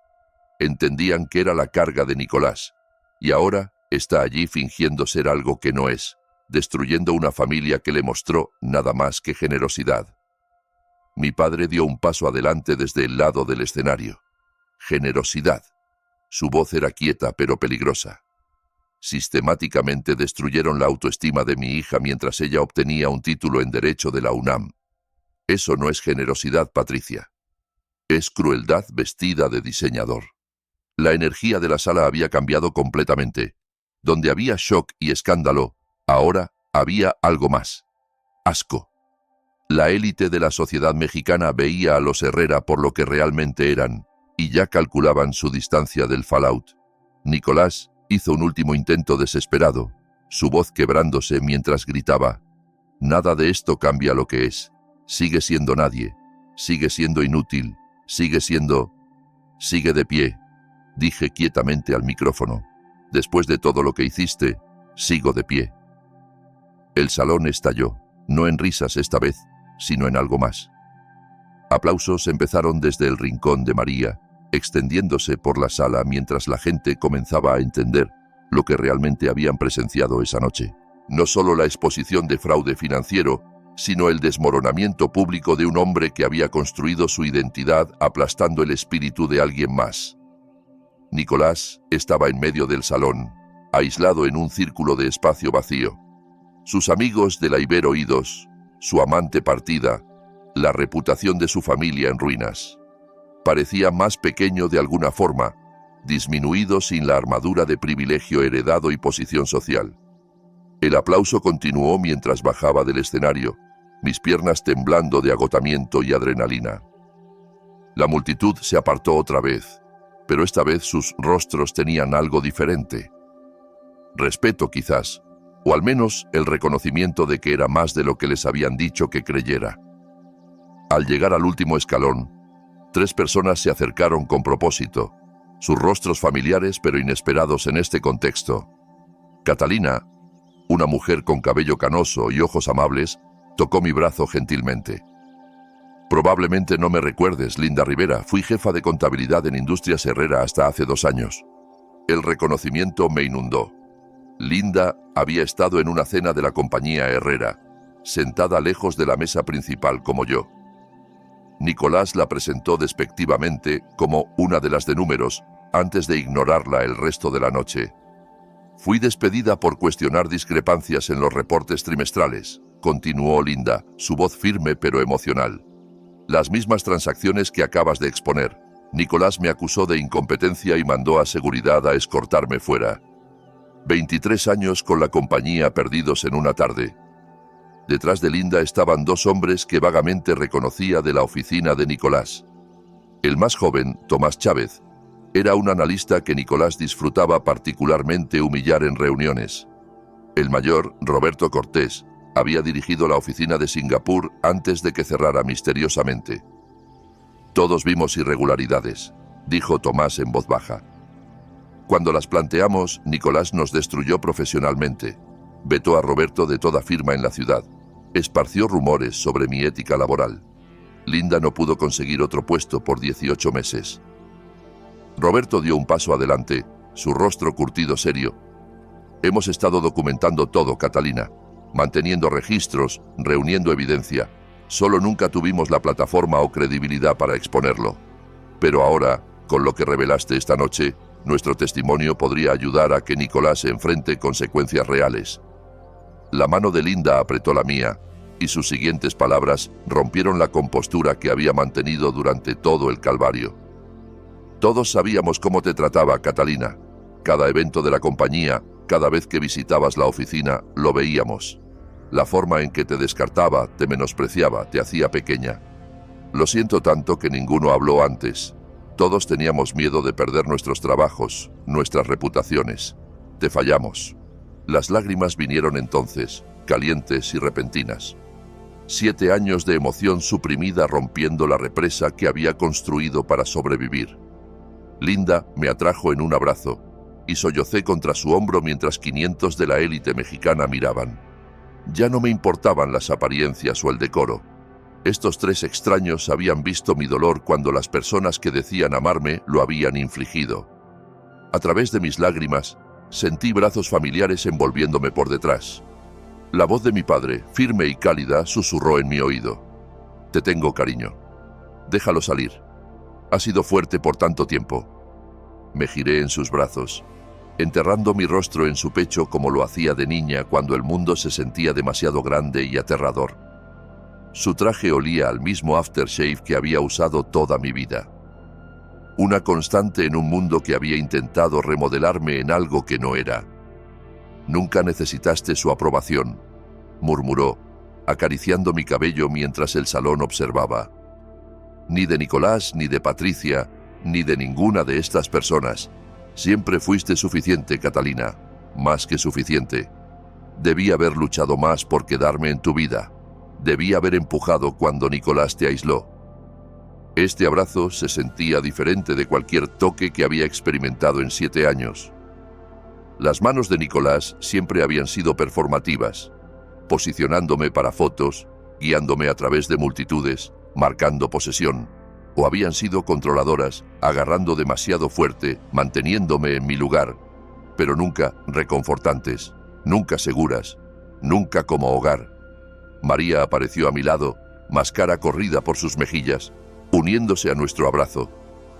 Entendían que era la carga de Nicolás. Y ahora está allí fingiendo ser algo que no es, destruyendo una familia que le mostró nada más que generosidad». Mi padre dio un paso adelante desde el lado del escenario. «Generosidad». Su voz era quieta pero peligrosa. «Sistemáticamente destruyeron la autoestima de mi hija mientras ella obtenía un título en Derecho de la UNAM. Eso no es generosidad, Patricia. Es crueldad vestida de diseñador. La energía de la sala había cambiado completamente. Donde había shock y escándalo, ahora había algo más. Asco. La élite de la sociedad mexicana veía a los Herrera por lo que realmente eran, y ya calculaban su distancia del fallout. Nicolás hizo un último intento desesperado, su voz quebrándose mientras gritaba: «Nada de esto cambia lo que es. Sigue siendo nadie. Sigue siendo inútil. Sigue siendo...». «Sigue de pie», dije quietamente al micrófono. «Después de todo lo que hiciste, sigo de pie». El salón estalló, no en risas esta vez, sino en algo más. Aplausos empezaron desde el rincón de María, extendiéndose por la sala mientras la gente comenzaba a entender lo que realmente habían presenciado esa noche. No solo la exposición de fraude financiero, sino el desmoronamiento público de un hombre que había construido su identidad aplastando el espíritu de alguien más. Nicolás estaba en medio del salón, aislado en un círculo de espacio vacío. Sus amigos de la Ibero idos, su amante partida, la reputación de su familia en ruinas. Parecía más pequeño de alguna forma, disminuido sin la armadura de privilegio heredado y posición social. El aplauso continuó mientras bajaba del escenario, mis piernas temblando de agotamiento y adrenalina. La multitud se apartó otra vez, pero esta vez sus rostros tenían algo diferente. Respeto quizás, o al menos el reconocimiento de que era más de lo que les habían dicho que creyera. Al llegar al último escalón, 3 personas se acercaron con propósito, sus rostros familiares pero inesperados en este contexto. Catalina, una mujer con cabello canoso y ojos amables, tocó mi brazo gentilmente. «Probablemente no me recuerdes, Linda Rivera, fui jefa de contabilidad en Industrias Herrera hasta hace 2 años». El reconocimiento me inundó. Linda había estado en una cena de la compañía Herrera, sentada lejos de la mesa principal como yo. Nicolás la presentó despectivamente como una de las de números, antes de ignorarla el resto de la noche. «Fui despedida por cuestionar discrepancias en los reportes trimestrales», continuó Linda, su voz firme pero emocional. «Las mismas transacciones que acabas de exponer. Nicolás me acusó de incompetencia y mandó a seguridad a escortarme fuera. 23 años con la compañía perdidos en una tarde». Detrás de Linda estaban 2 hombres que vagamente reconocía de la oficina de Nicolás. El más joven, Tomás Chávez, era un analista que Nicolás disfrutaba particularmente humillar en reuniones. El mayor, Roberto Cortés, había dirigido la oficina de Singapur antes de que cerrara misteriosamente. «Todos vimos irregularidades», dijo Tomás en voz baja. «Cuando las planteamos, Nicolás nos destruyó profesionalmente. Vetó a Roberto de toda firma en la ciudad. Esparció rumores sobre mi ética laboral. Linda no pudo conseguir otro puesto por 18 meses. Roberto dio un paso adelante, su rostro curtido serio. «Hemos estado documentando todo, Catalina, manteniendo registros, reuniendo evidencia. Solo nunca tuvimos la plataforma o credibilidad para exponerlo. Pero ahora, con lo que revelaste esta noche, nuestro testimonio podría ayudar a que Nicolás enfrente consecuencias reales». La mano de Linda apretó la mía, y sus siguientes palabras rompieron la compostura que había mantenido durante todo el calvario. «Todos sabíamos cómo te trataba, Catalina. Cada evento de la compañía, cada vez que visitabas la oficina, lo veíamos. La forma en que te descartaba, te menospreciaba, te hacía pequeña. Lo siento tanto que ninguno habló antes. Todos teníamos miedo de perder nuestros trabajos, nuestras reputaciones. Te fallamos». Las lágrimas vinieron entonces, calientes y repentinas. 7 años de emoción suprimida rompiendo la represa que había construido para sobrevivir. Linda me atrajo en un abrazo y sollocé contra su hombro mientras 500 de la élite mexicana miraban. Ya no me importaban las apariencias o el decoro. Estos 3 extraños habían visto mi dolor cuando las personas que decían amarme lo habían infligido. A través de mis lágrimas, sentí brazos familiares envolviéndome por detrás. La voz de mi padre, firme y cálida, susurró en mi oído. «Te tengo cariño. Déjalo salir. Ha sido fuerte por tanto tiempo». Me giré en sus brazos, enterrando mi rostro en su pecho como lo hacía de niña cuando el mundo se sentía demasiado grande y aterrador. Su traje olía al mismo aftershave que había usado toda mi vida. Una constante en un mundo que había intentado remodelarme en algo que no era. «Nunca necesitaste su aprobación», murmuró, acariciando mi cabello mientras el salón observaba. «Ni de Nicolás, ni de Patricia, ni de ninguna de estas personas. Siempre fuiste suficiente, Catalina, más que suficiente. Debí haber luchado más por quedarme en tu vida. Debí haber empujado cuando Nicolás te aisló». Este abrazo se sentía diferente de cualquier toque que había experimentado en 7 años. Las manos de Nicolás siempre habían sido performativas, posicionándome para fotos, guiándome a través de multitudes, marcando posesión, o habían sido controladoras, agarrando demasiado fuerte, manteniéndome en mi lugar, pero nunca reconfortantes, nunca seguras, nunca como hogar. María apareció a mi lado, máscara corrida por sus mejillas, uniéndose a nuestro abrazo.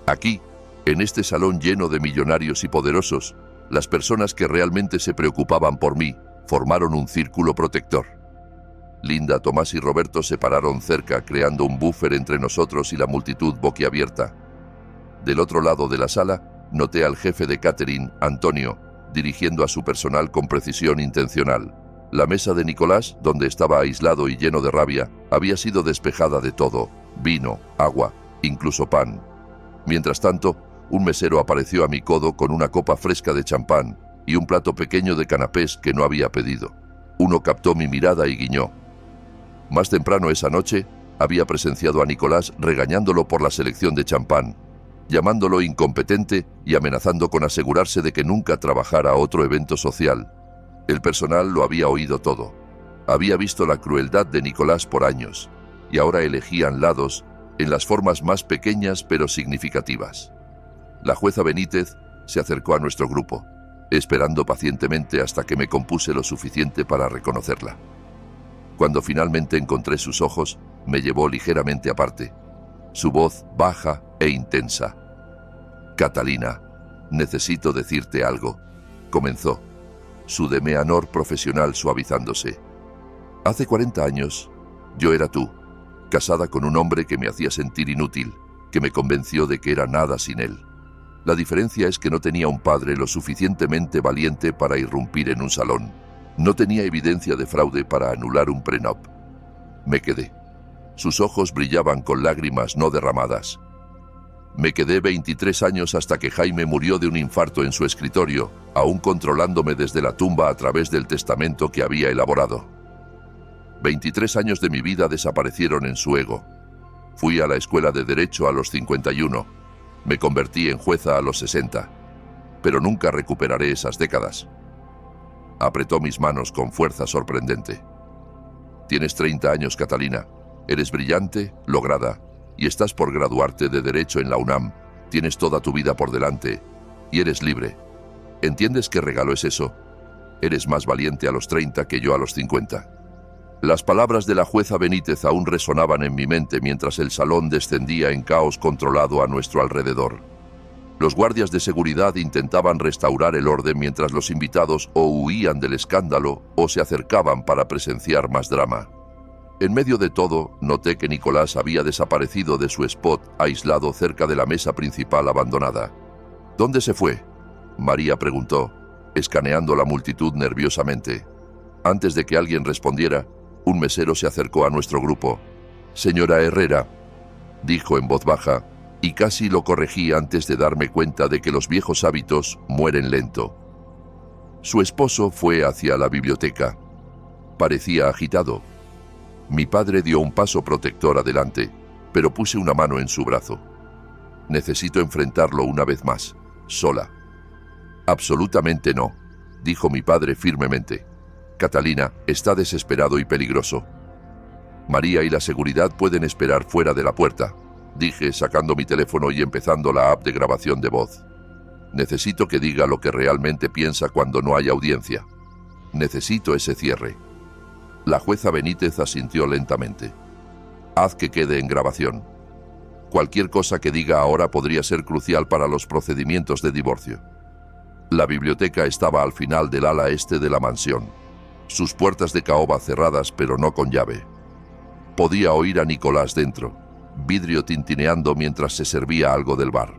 Aquí, en este salón lleno de millonarios y poderosos, las personas que realmente se preocupaban por mí formaron un círculo protector. Linda, Tomás y Roberto se pararon cerca, creando un buffer entre nosotros y la multitud boquiabierta. Del otro lado de la sala, noté al jefe de catering, Antonio, dirigiendo a su personal con precisión intencional. La mesa de Nicolás, donde estaba aislado y lleno de rabia, había sido despejada de todo: vino, agua, incluso pan. Mientras tanto, un mesero apareció a mi codo con una copa fresca de champán y un plato pequeño de canapés que no había pedido. Uno captó mi mirada y guiñó. Más temprano esa noche, había presenciado a Nicolás regañándolo por la selección de champán, llamándolo incompetente y amenazando con asegurarse de que nunca trabajara a otro evento social. El personal lo había oído todo. Había visto la crueldad de Nicolás por años, y ahora elegían lados en las formas más pequeñas pero significativas. La jueza Benítez se acercó a nuestro grupo, esperando pacientemente hasta que me compuse lo suficiente para reconocerla. Cuando finalmente encontré sus ojos, me llevó ligeramente aparte. Su voz baja e intensa. «Catalina, necesito decirte algo», comenzó, su demeanor profesional suavizándose. «Hace 40 años, yo era tú, casada con un hombre que me hacía sentir inútil, que me convenció de que era nada sin él. La diferencia es que no tenía un padre lo suficientemente valiente para irrumpir en un salón. No tenía evidencia de fraude para anular un prenup. Me quedé. Sus ojos brillaban con lágrimas no derramadas. Me quedé 23 años hasta que Jaime murió de un infarto en su escritorio, aún controlándome desde la tumba a través del testamento que había elaborado. 23 años de mi vida desaparecieron en su ego. Fui a la escuela de Derecho a los 51. Me convertí en jueza a los 60. Pero nunca recuperaré esas décadas». Apretó mis manos con fuerza sorprendente. «Tienes 30 años, Catalina. Eres brillante, lograda, y estás por graduarte de Derecho en la UNAM. Tienes toda tu vida por delante, y eres libre. ¿Entiendes qué regalo es eso? Eres más valiente a los 30 que yo a los 50. Las palabras de la jueza Benítez aún resonaban en mi mente mientras el salón descendía en caos controlado a nuestro alrededor. Los guardias de seguridad intentaban restaurar el orden mientras los invitados o huían del escándalo o se acercaban para presenciar más drama. En medio de todo, noté que Nicolás había desaparecido de su spot aislado cerca de la mesa principal abandonada. «¿Dónde se fue?», María preguntó, escaneando la multitud nerviosamente. Antes de que alguien respondiera, un mesero se acercó a nuestro grupo. «Señora Herrera», dijo en voz baja, y casi lo corregí antes de darme cuenta de que los viejos hábitos mueren lento. Su esposo fue hacia la biblioteca. Parecía agitado. Mi padre dio un paso protector adelante, pero puse una mano en su brazo. «Necesito enfrentarlo una vez más, sola». «Absolutamente no», dijo mi padre firmemente. «Catalina está desesperado y peligroso. María y la seguridad pueden esperar fuera de la puerta», dije, sacando mi teléfono y empezando la app de grabación de voz. «Necesito que diga lo que realmente piensa cuando no hay audiencia. Necesito ese cierre». La jueza Benítez asintió lentamente. «Haz que quede en grabación. Cualquier cosa que diga ahora podría ser crucial para los procedimientos de divorcio». La biblioteca estaba al final del ala este de la mansión. Sus puertas de caoba cerradas, pero no con llave. Podía oír a Nicolás dentro, vidrio tintineando mientras se servía algo del bar.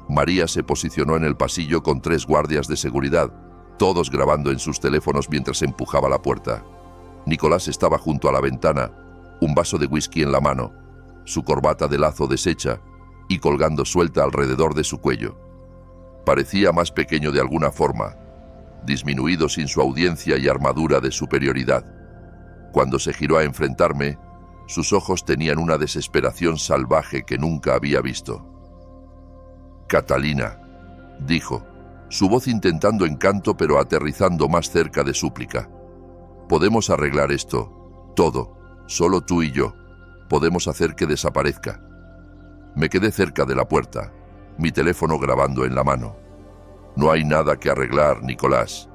María se posicionó en el pasillo con 3 guardias de seguridad, todos grabando en sus teléfonos mientras empujaba la puerta. Nicolás estaba junto a la ventana, un vaso de whisky en la mano, su corbata de lazo deshecha y colgando suelta alrededor de su cuello. Parecía más pequeño de alguna forma, disminuido sin su audiencia y armadura de superioridad. Cuando se giró a enfrentarme, sus ojos tenían una desesperación salvaje que nunca había visto. «Catalina», dijo, su voz intentando encanto pero aterrizando más cerca de súplica. «Podemos arreglar esto, todo, solo tú y yo. Podemos hacer que desaparezca». Me quedé cerca de la puerta, mi teléfono grabando en la mano. «No hay nada que arreglar, Nicolás».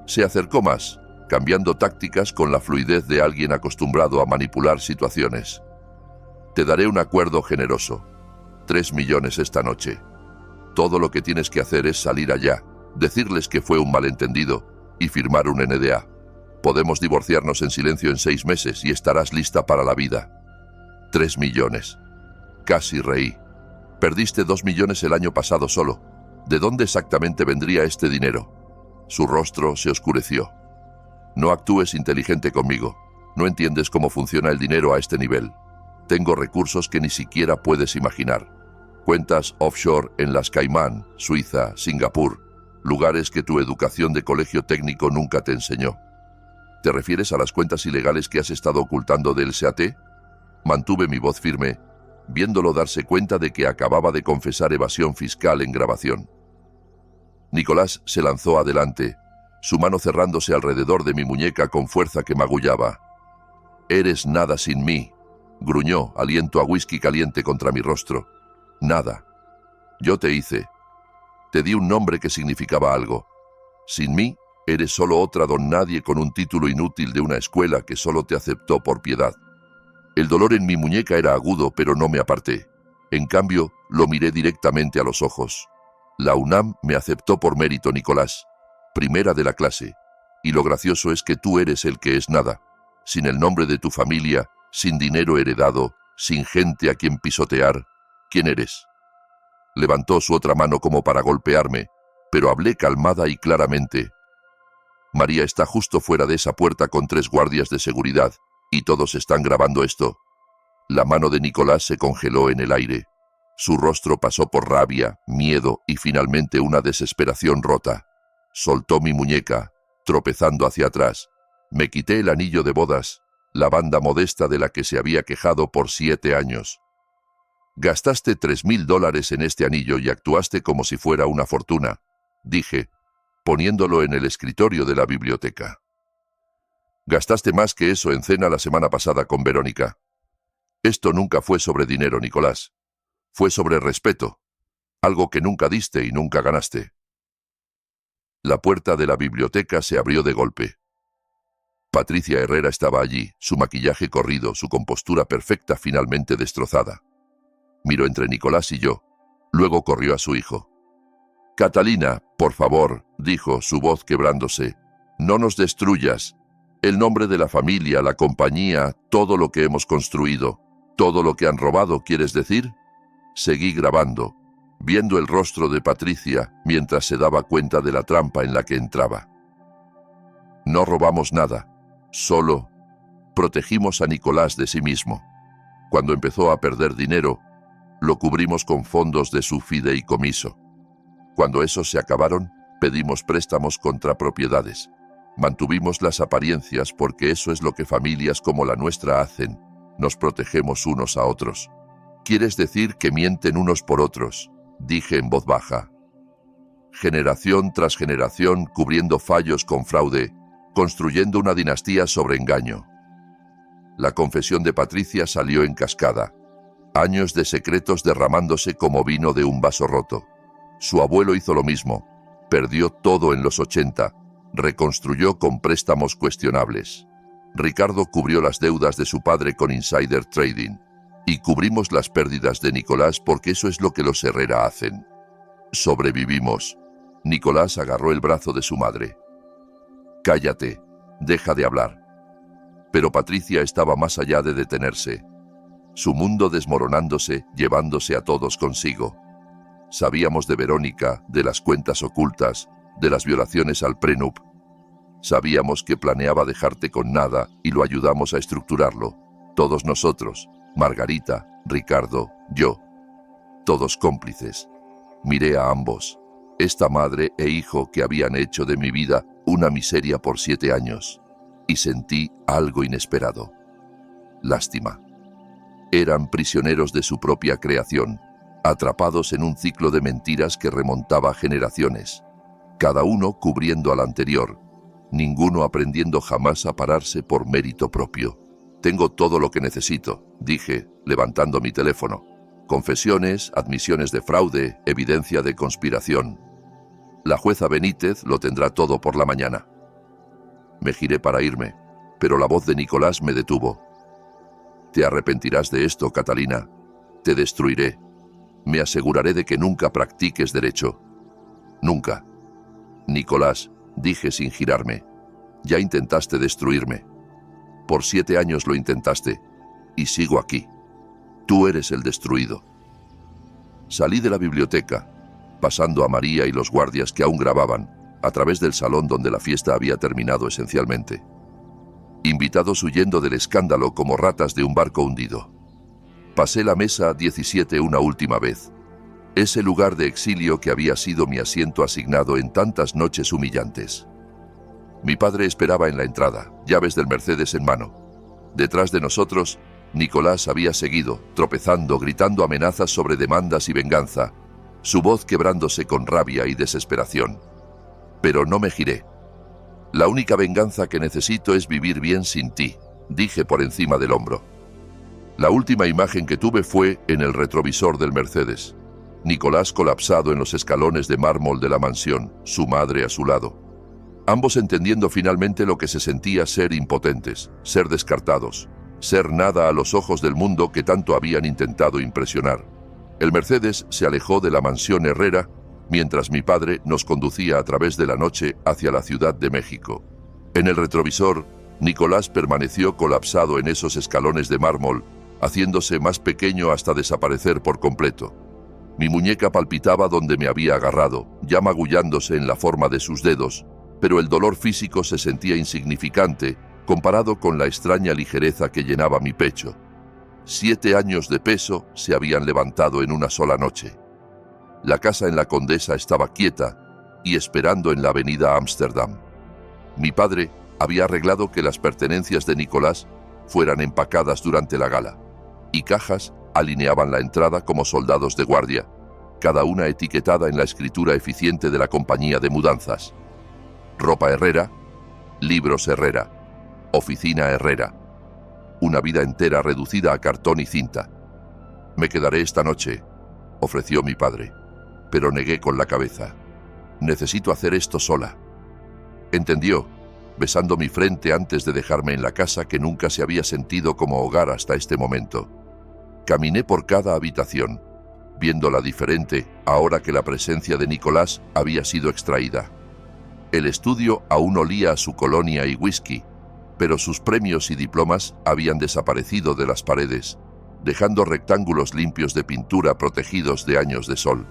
Se acercó más, cambiando tácticas con la fluidez de alguien acostumbrado a manipular situaciones. «Te daré un acuerdo generoso. 3 millones esta noche. Todo lo que tienes que hacer es salir allá, decirles que fue un malentendido y firmar un NDA. Podemos divorciarnos en silencio en 6 meses y estarás lista para la vida». 3 millones. Casi reí. Perdiste 2 millones el año pasado solo. ¿De dónde exactamente vendría este dinero? Su rostro se oscureció. «No actúes inteligente conmigo. No entiendes cómo funciona el dinero a este nivel. Tengo recursos que ni siquiera puedes imaginar. Cuentas offshore en las Caimán, Suiza, Singapur, lugares que tu educación de colegio técnico nunca te enseñó. ¿Te refieres a las cuentas ilegales que has estado ocultando del SAT?» Mantuve mi voz firme, viéndolo darse cuenta de que acababa de confesar evasión fiscal en grabación. Nicolás se lanzó adelante, su mano cerrándose alrededor de mi muñeca con fuerza que magullaba. «Eres nada sin mí», gruñó, aliento a whisky caliente contra mi rostro. «Nada. Yo te hice. Te di un nombre que significaba algo. Sin mí, eres solo otra don nadie con un título inútil de una escuela que solo te aceptó por piedad». El dolor en mi muñeca era agudo, pero no me aparté. En cambio, lo miré directamente a los ojos. «La UNAM me aceptó por mérito, Nicolás. Primera de la clase. Y lo gracioso es que tú eres el que es nada. Sin el nombre de tu familia, sin dinero heredado, sin gente a quien pisotear. ¿Quién eres?» Levantó su otra mano como para golpearme, pero hablé calmada y claramente. «María está justo fuera de esa puerta con 3 guardias de seguridad, y todos están grabando esto». La mano de Nicolás se congeló en el aire. Su rostro pasó por rabia, miedo y finalmente una desesperación rota. Soltó mi muñeca, tropezando hacia atrás. Me quité el anillo de bodas, la banda modesta de la que se había quejado por 7 años. «Gastaste $3.000 en este anillo y actuaste como si fuera una fortuna», dije, poniéndolo en el escritorio de la biblioteca. «Gastaste más que eso en cena la semana pasada con Verónica. Esto nunca fue sobre dinero, Nicolás. Fue sobre respeto, algo que nunca diste y nunca ganaste». La puerta de la biblioteca se abrió de golpe. Patricia Herrera estaba allí, su maquillaje corrido, su compostura perfecta finalmente destrozada. Miró entre Nicolás y yo, luego corrió a su hijo. «Catalina, por favor», dijo, su voz quebrándose, «no nos destruyas. El nombre de la familia, la compañía, todo lo que hemos construido, todo lo que han robado, ¿quieres decir?». Seguí grabando, viendo el rostro de Patricia mientras se daba cuenta de la trampa en la que entraba. «No robamos nada, solo protegimos a Nicolás de sí mismo. Cuando empezó a perder dinero, lo cubrimos con fondos de su fideicomiso. Cuando esos se acabaron, pedimos préstamos contra propiedades. Mantuvimos las apariencias porque eso es lo que familias como la nuestra hacen. Nos protegemos unos a otros». «¿Quieres decir que mienten unos por otros?», dije en voz baja. «Generación tras generación cubriendo fallos con fraude, construyendo una dinastía sobre engaño». La confesión de Patricia salió en cascada. Años de secretos derramándose como vino de un vaso roto. Su abuelo hizo lo mismo. Perdió todo en los 80. Reconstruyó con préstamos cuestionables. Ricardo cubrió las deudas de su padre con insider trading. Y cubrimos las pérdidas de Nicolás porque eso es lo que los Herrera hacen. Sobrevivimos. Nicolás agarró el brazo de su madre. «Cállate. Deja de hablar». Pero Patricia estaba más allá de detenerse. Su mundo desmoronándose, llevándose a todos consigo. Sabíamos de Verónica, de las cuentas ocultas, de las violaciones al prenup. Sabíamos que planeaba dejarte con nada y lo ayudamos a estructurarlo. Todos nosotros, Margarita, Ricardo, yo. Todos cómplices. Miré a ambos, esta madre e hijo que habían hecho de mi vida una miseria por 7 años, y sentí algo inesperado. Lástima. Eran prisioneros de su propia creación, atrapados en un ciclo de mentiras que remontaba generaciones, cada uno cubriendo al anterior, ninguno aprendiendo jamás a pararse por mérito propio. Tengo todo lo que necesito, dije, levantando mi teléfono. Confesiones, admisiones de fraude, evidencia de conspiración. La jueza Benítez lo tendrá todo por la mañana. Me giré para irme, pero la voz de Nicolás me detuvo. Te arrepentirás de esto, Catalina. Te destruiré. Me aseguraré de que nunca practiques derecho. Nunca. Nicolás, dije sin girarme. Ya intentaste destruirme. Por 7 años lo intentaste, y sigo aquí. Tú eres el destruido. Salí de la biblioteca, pasando a María y los guardias que aún grababan, a través del salón donde la fiesta había terminado esencialmente. Invitados huyendo del escándalo como ratas de un barco hundido. Pasé la mesa 17 una última vez. Ese lugar de exilio que había sido mi asiento asignado en tantas noches humillantes. Mi padre esperaba en la entrada, llaves del Mercedes en mano. Detrás de nosotros, Nicolás había seguido, tropezando, gritando amenazas sobre demandas y venganza, su voz quebrándose con rabia y desesperación. Pero no me giré. La única venganza que necesito es vivir bien sin ti, dije por encima del hombro. La última imagen que tuve fue en el retrovisor del Mercedes. Nicolás colapsado en los escalones de mármol de la mansión, su madre a su lado. Ambos entendiendo finalmente lo que se sentía ser impotentes, ser descartados, ser nada a los ojos del mundo que tanto habían intentado impresionar. El Mercedes se alejó de la mansión Herrera, mientras mi padre nos conducía a través de la noche hacia la Ciudad de México. En el retrovisor, Nicolás permaneció colapsado en esos escalones de mármol, haciéndose más pequeño hasta desaparecer por completo. Mi muñeca palpitaba donde me había agarrado, ya magullándose en la forma de sus dedos, pero el dolor físico se sentía insignificante comparado con la extraña ligereza que llenaba mi pecho. 7 años de peso se habían levantado en una sola noche. La casa en la Condesa estaba quieta y esperando en la avenida Ámsterdam. Mi padre había arreglado que las pertenencias de Nicolás fueran empacadas durante la gala, y cajas alineaban la entrada como soldados de guardia, cada una etiquetada en la escritura eficiente de la compañía de mudanzas. Ropa Herrera, libros Herrera, oficina Herrera. Una vida entera reducida a cartón y cinta. Me quedaré esta noche, ofreció mi padre, pero negué con la cabeza. Necesito hacer esto sola. Entendió, besando mi frente antes de dejarme en la casa que nunca se había sentido como hogar hasta este momento. Caminé por cada habitación, viéndola diferente ahora que la presencia de Nicolás había sido extraída. El estudio aún olía a su colonia y whisky, pero sus premios y diplomas habían desaparecido de las paredes, dejando rectángulos limpios de pintura protegidos de años de sol.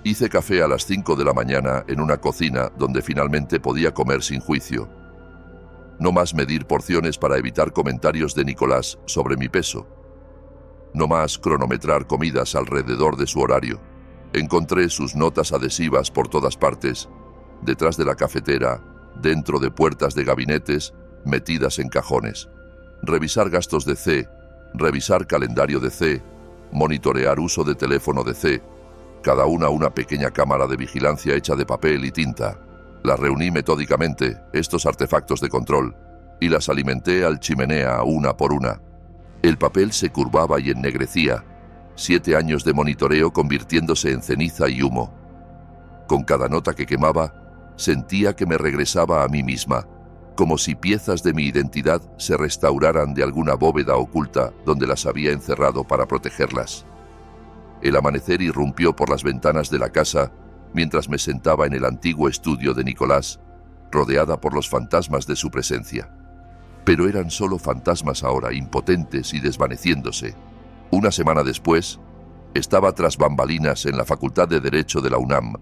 Hice café a las 5 de la mañana en una cocina donde finalmente podía comer sin juicio. No más medir porciones para evitar comentarios de Nicolás sobre mi peso. No más cronometrar comidas alrededor de su horario. Encontré sus notas adhesivas por todas partes, detrás de la cafetera, dentro de puertas de gabinetes, metidas en cajones. Revisar gastos de C, revisar calendario de C, monitorear uso de teléfono de C, cada una pequeña cámara de vigilancia hecha de papel y tinta. Las reuní metódicamente, estos artefactos de control, y las alimenté al chimenea una por una. El papel se curvaba y ennegrecía, 7 años de monitoreo convirtiéndose en ceniza y humo. Con cada nota que quemaba, sentía que me regresaba a mí misma, como si piezas de mi identidad se restauraran de alguna bóveda oculta donde las había encerrado para protegerlas. El amanecer irrumpió por las ventanas de la casa mientras me sentaba en el antiguo estudio de Nicolás, rodeada por los fantasmas de su presencia. Pero eran solo fantasmas ahora, impotentes y desvaneciéndose. Una semana después, estaba tras bambalinas en la Facultad de Derecho de la UNAM,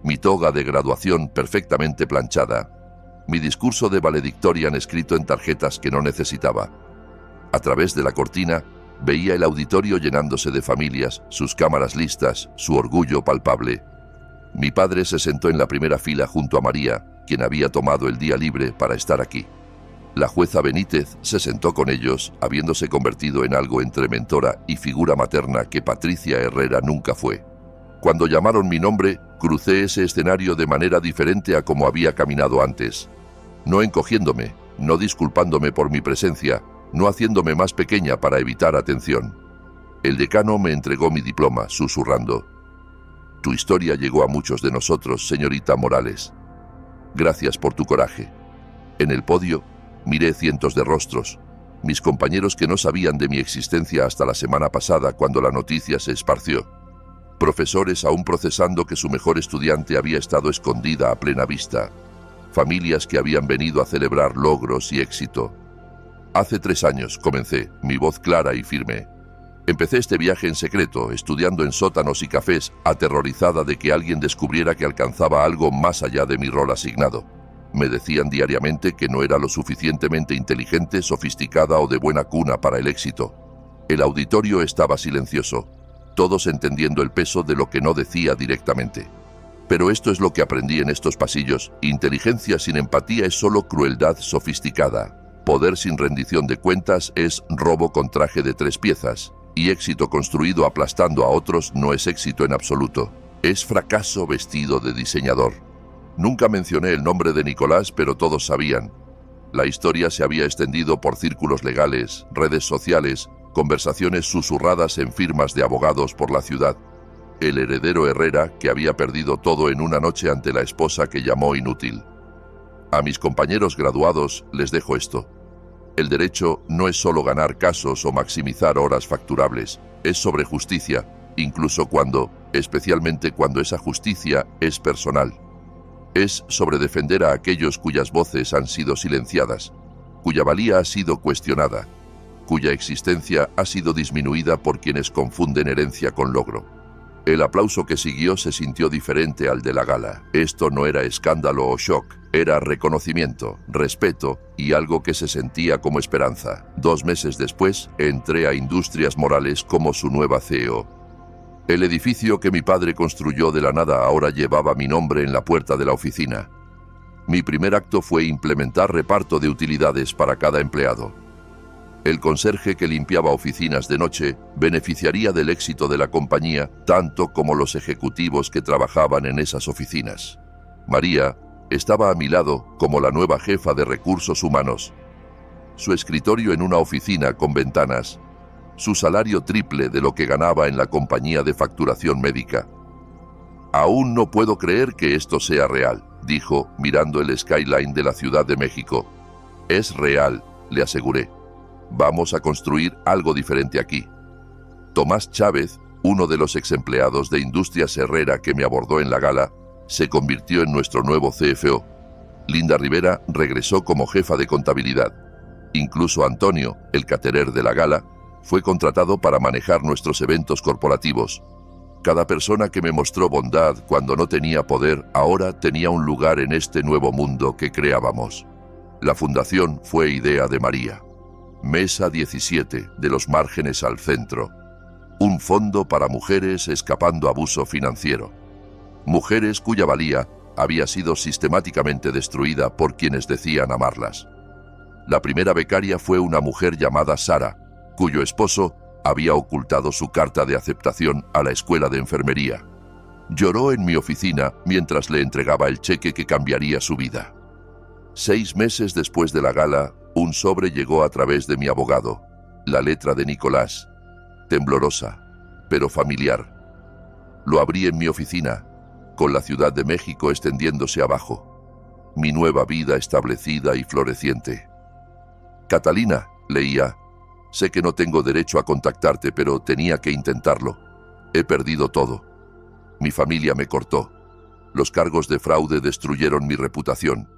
mi toga de graduación perfectamente planchada, mi discurso de valedictorian escrito en tarjetas que no necesitaba. A través de la cortina, veía el auditorio llenándose de familias, sus cámaras listas, su orgullo palpable. Mi padre se sentó en la primera fila junto a María, quien había tomado el día libre para estar aquí. La jueza Benítez se sentó con ellos, habiéndose convertido en algo entre mentora y figura materna que Patricia Herrera nunca fue. Cuando llamaron mi nombre, crucé ese escenario de manera diferente a como había caminado antes. No encogiéndome, no disculpándome por mi presencia, no haciéndome más pequeña para evitar atención. El decano me entregó mi diploma, susurrando: «Tu historia llegó a muchos de nosotros, señorita Morales. Gracias por tu coraje». En el podio, miré cientos de rostros, mis compañeros que no sabían de mi existencia hasta la semana pasada cuando la noticia se esparció. Profesores aún procesando que su mejor estudiante había estado escondida a plena vista. Familias que habían venido a celebrar logros y éxito. Hace 3 años comencé, mi voz clara y firme. Empecé este viaje en secreto, estudiando en sótanos y cafés, aterrorizada de que alguien descubriera que alcanzaba algo más allá de mi rol asignado. Me decían diariamente que no era lo suficientemente inteligente, sofisticada o de buena cuna para el éxito. El auditorio estaba silencioso, todos entendiendo el peso de lo que no decía directamente. Pero esto es lo que aprendí en estos pasillos: inteligencia sin empatía es solo crueldad sofisticada. Poder sin rendición de cuentas es robo con traje de 3 piezas. Y éxito construido aplastando a otros no es éxito en absoluto. Es fracaso vestido de diseñador. Nunca mencioné el nombre de Nicolás, pero todos sabían. La historia se había extendido por círculos legales, redes sociales, conversaciones susurradas en firmas de abogados por la ciudad. El heredero Herrera, que había perdido todo en una noche ante la esposa que llamó inútil. A mis compañeros graduados les dejo esto: el derecho no es solo ganar casos o maximizar horas facturables, es sobre justicia, incluso especialmente cuando esa justicia es personal. Es sobre defender a aquellos cuyas voces han sido silenciadas, cuya valía ha sido cuestionada, cuya existencia ha sido disminuida por quienes confunden herencia con logro. El aplauso que siguió se sintió diferente al de la gala. Esto no era escándalo o shock, era reconocimiento, respeto y algo que se sentía como esperanza. 2 meses después, entré a Industrias Morales como su nueva CEO. El edificio que mi padre construyó de la nada ahora llevaba mi nombre en la puerta de la oficina. Mi primer acto fue implementar reparto de utilidades para cada empleado. El conserje que limpiaba oficinas de noche beneficiaría del éxito de la compañía tanto como los ejecutivos que trabajaban en esas oficinas. María estaba a mi lado como la nueva jefa de recursos humanos. Su escritorio en una oficina con ventanas, su salario triple de lo que ganaba en la compañía de facturación médica. «Aún no puedo creer que esto sea real», dijo, mirando el skyline de la Ciudad de México. «Es real», le aseguré. «Vamos a construir algo diferente aquí». Tomás Chávez, uno de los exempleados de Industrias Herrera que me abordó en la gala, se convirtió en nuestro nuevo CFO. Linda Rivera regresó como jefa de contabilidad. Incluso Antonio, el caterer de la gala, fue contratado para manejar nuestros eventos corporativos. Cada persona que me mostró bondad cuando no tenía poder, ahora tenía un lugar en este nuevo mundo que creábamos. La fundación fue idea de María. Mesa 17, de los márgenes al centro. Un fondo para mujeres escapando abuso financiero. Mujeres cuya valía había sido sistemáticamente destruida por quienes decían amarlas. La primera becaria fue una mujer llamada Sara, cuyo esposo había ocultado su carta de aceptación a la escuela de enfermería. Lloró en mi oficina mientras le entregaba el cheque que cambiaría su vida. 6 meses después de la gala, un sobre llegó a través de mi abogado. La letra de Nicolás, temblorosa, pero familiar. Lo abrí en mi oficina, con la Ciudad de México extendiéndose abajo. Mi nueva vida establecida y floreciente. «Catalina», leía, «sé que no tengo derecho a contactarte, pero tenía que intentarlo. He perdido todo. Mi familia me cortó. Los cargos de fraude destruyeron mi reputación.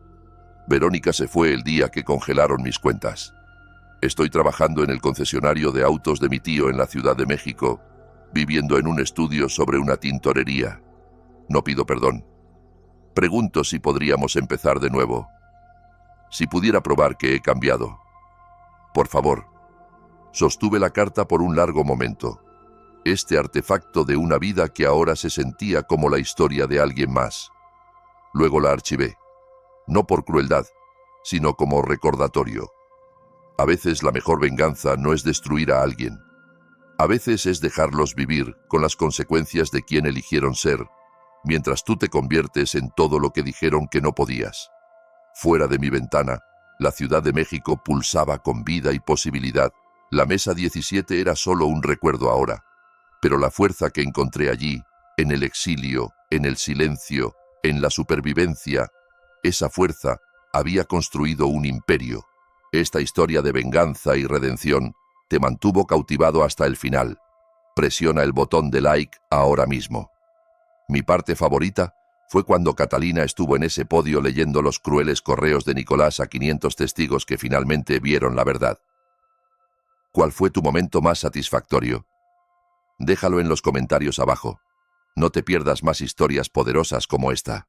Verónica se fue el día que congelaron mis cuentas. Estoy trabajando en el concesionario de autos de mi tío en la Ciudad de México, viviendo en un estudio sobre una tintorería. No pido perdón. Pregunto si podríamos empezar de nuevo. Si pudiera probar que he cambiado. Por favor. Sostuve la carta por un largo momento. Este artefacto de una vida que ahora se sentía como la historia de alguien más. Luego la archivé. No por crueldad, sino como recordatorio. A veces la mejor venganza no es destruir a alguien. A veces es dejarlos vivir con las consecuencias de quien eligieron ser, mientras tú te conviertes en todo lo que dijeron que no podías. Fuera de mi ventana, la Ciudad de México pulsaba con vida y posibilidad. La mesa 17 era solo un recuerdo ahora, pero la fuerza que encontré allí, en el exilio, en el silencio, en la supervivencia, esa fuerza había construido un imperio. Esta historia de venganza y redención te mantuvo cautivado hasta el final. Presiona el botón de like ahora mismo. Mi parte favorita fue cuando Catalina estuvo en ese podio leyendo los crueles correos de Nicolás a 500 testigos que finalmente vieron la verdad. ¿Cuál fue tu momento más satisfactorio? Déjalo en los comentarios abajo. No te pierdas más historias poderosas como esta.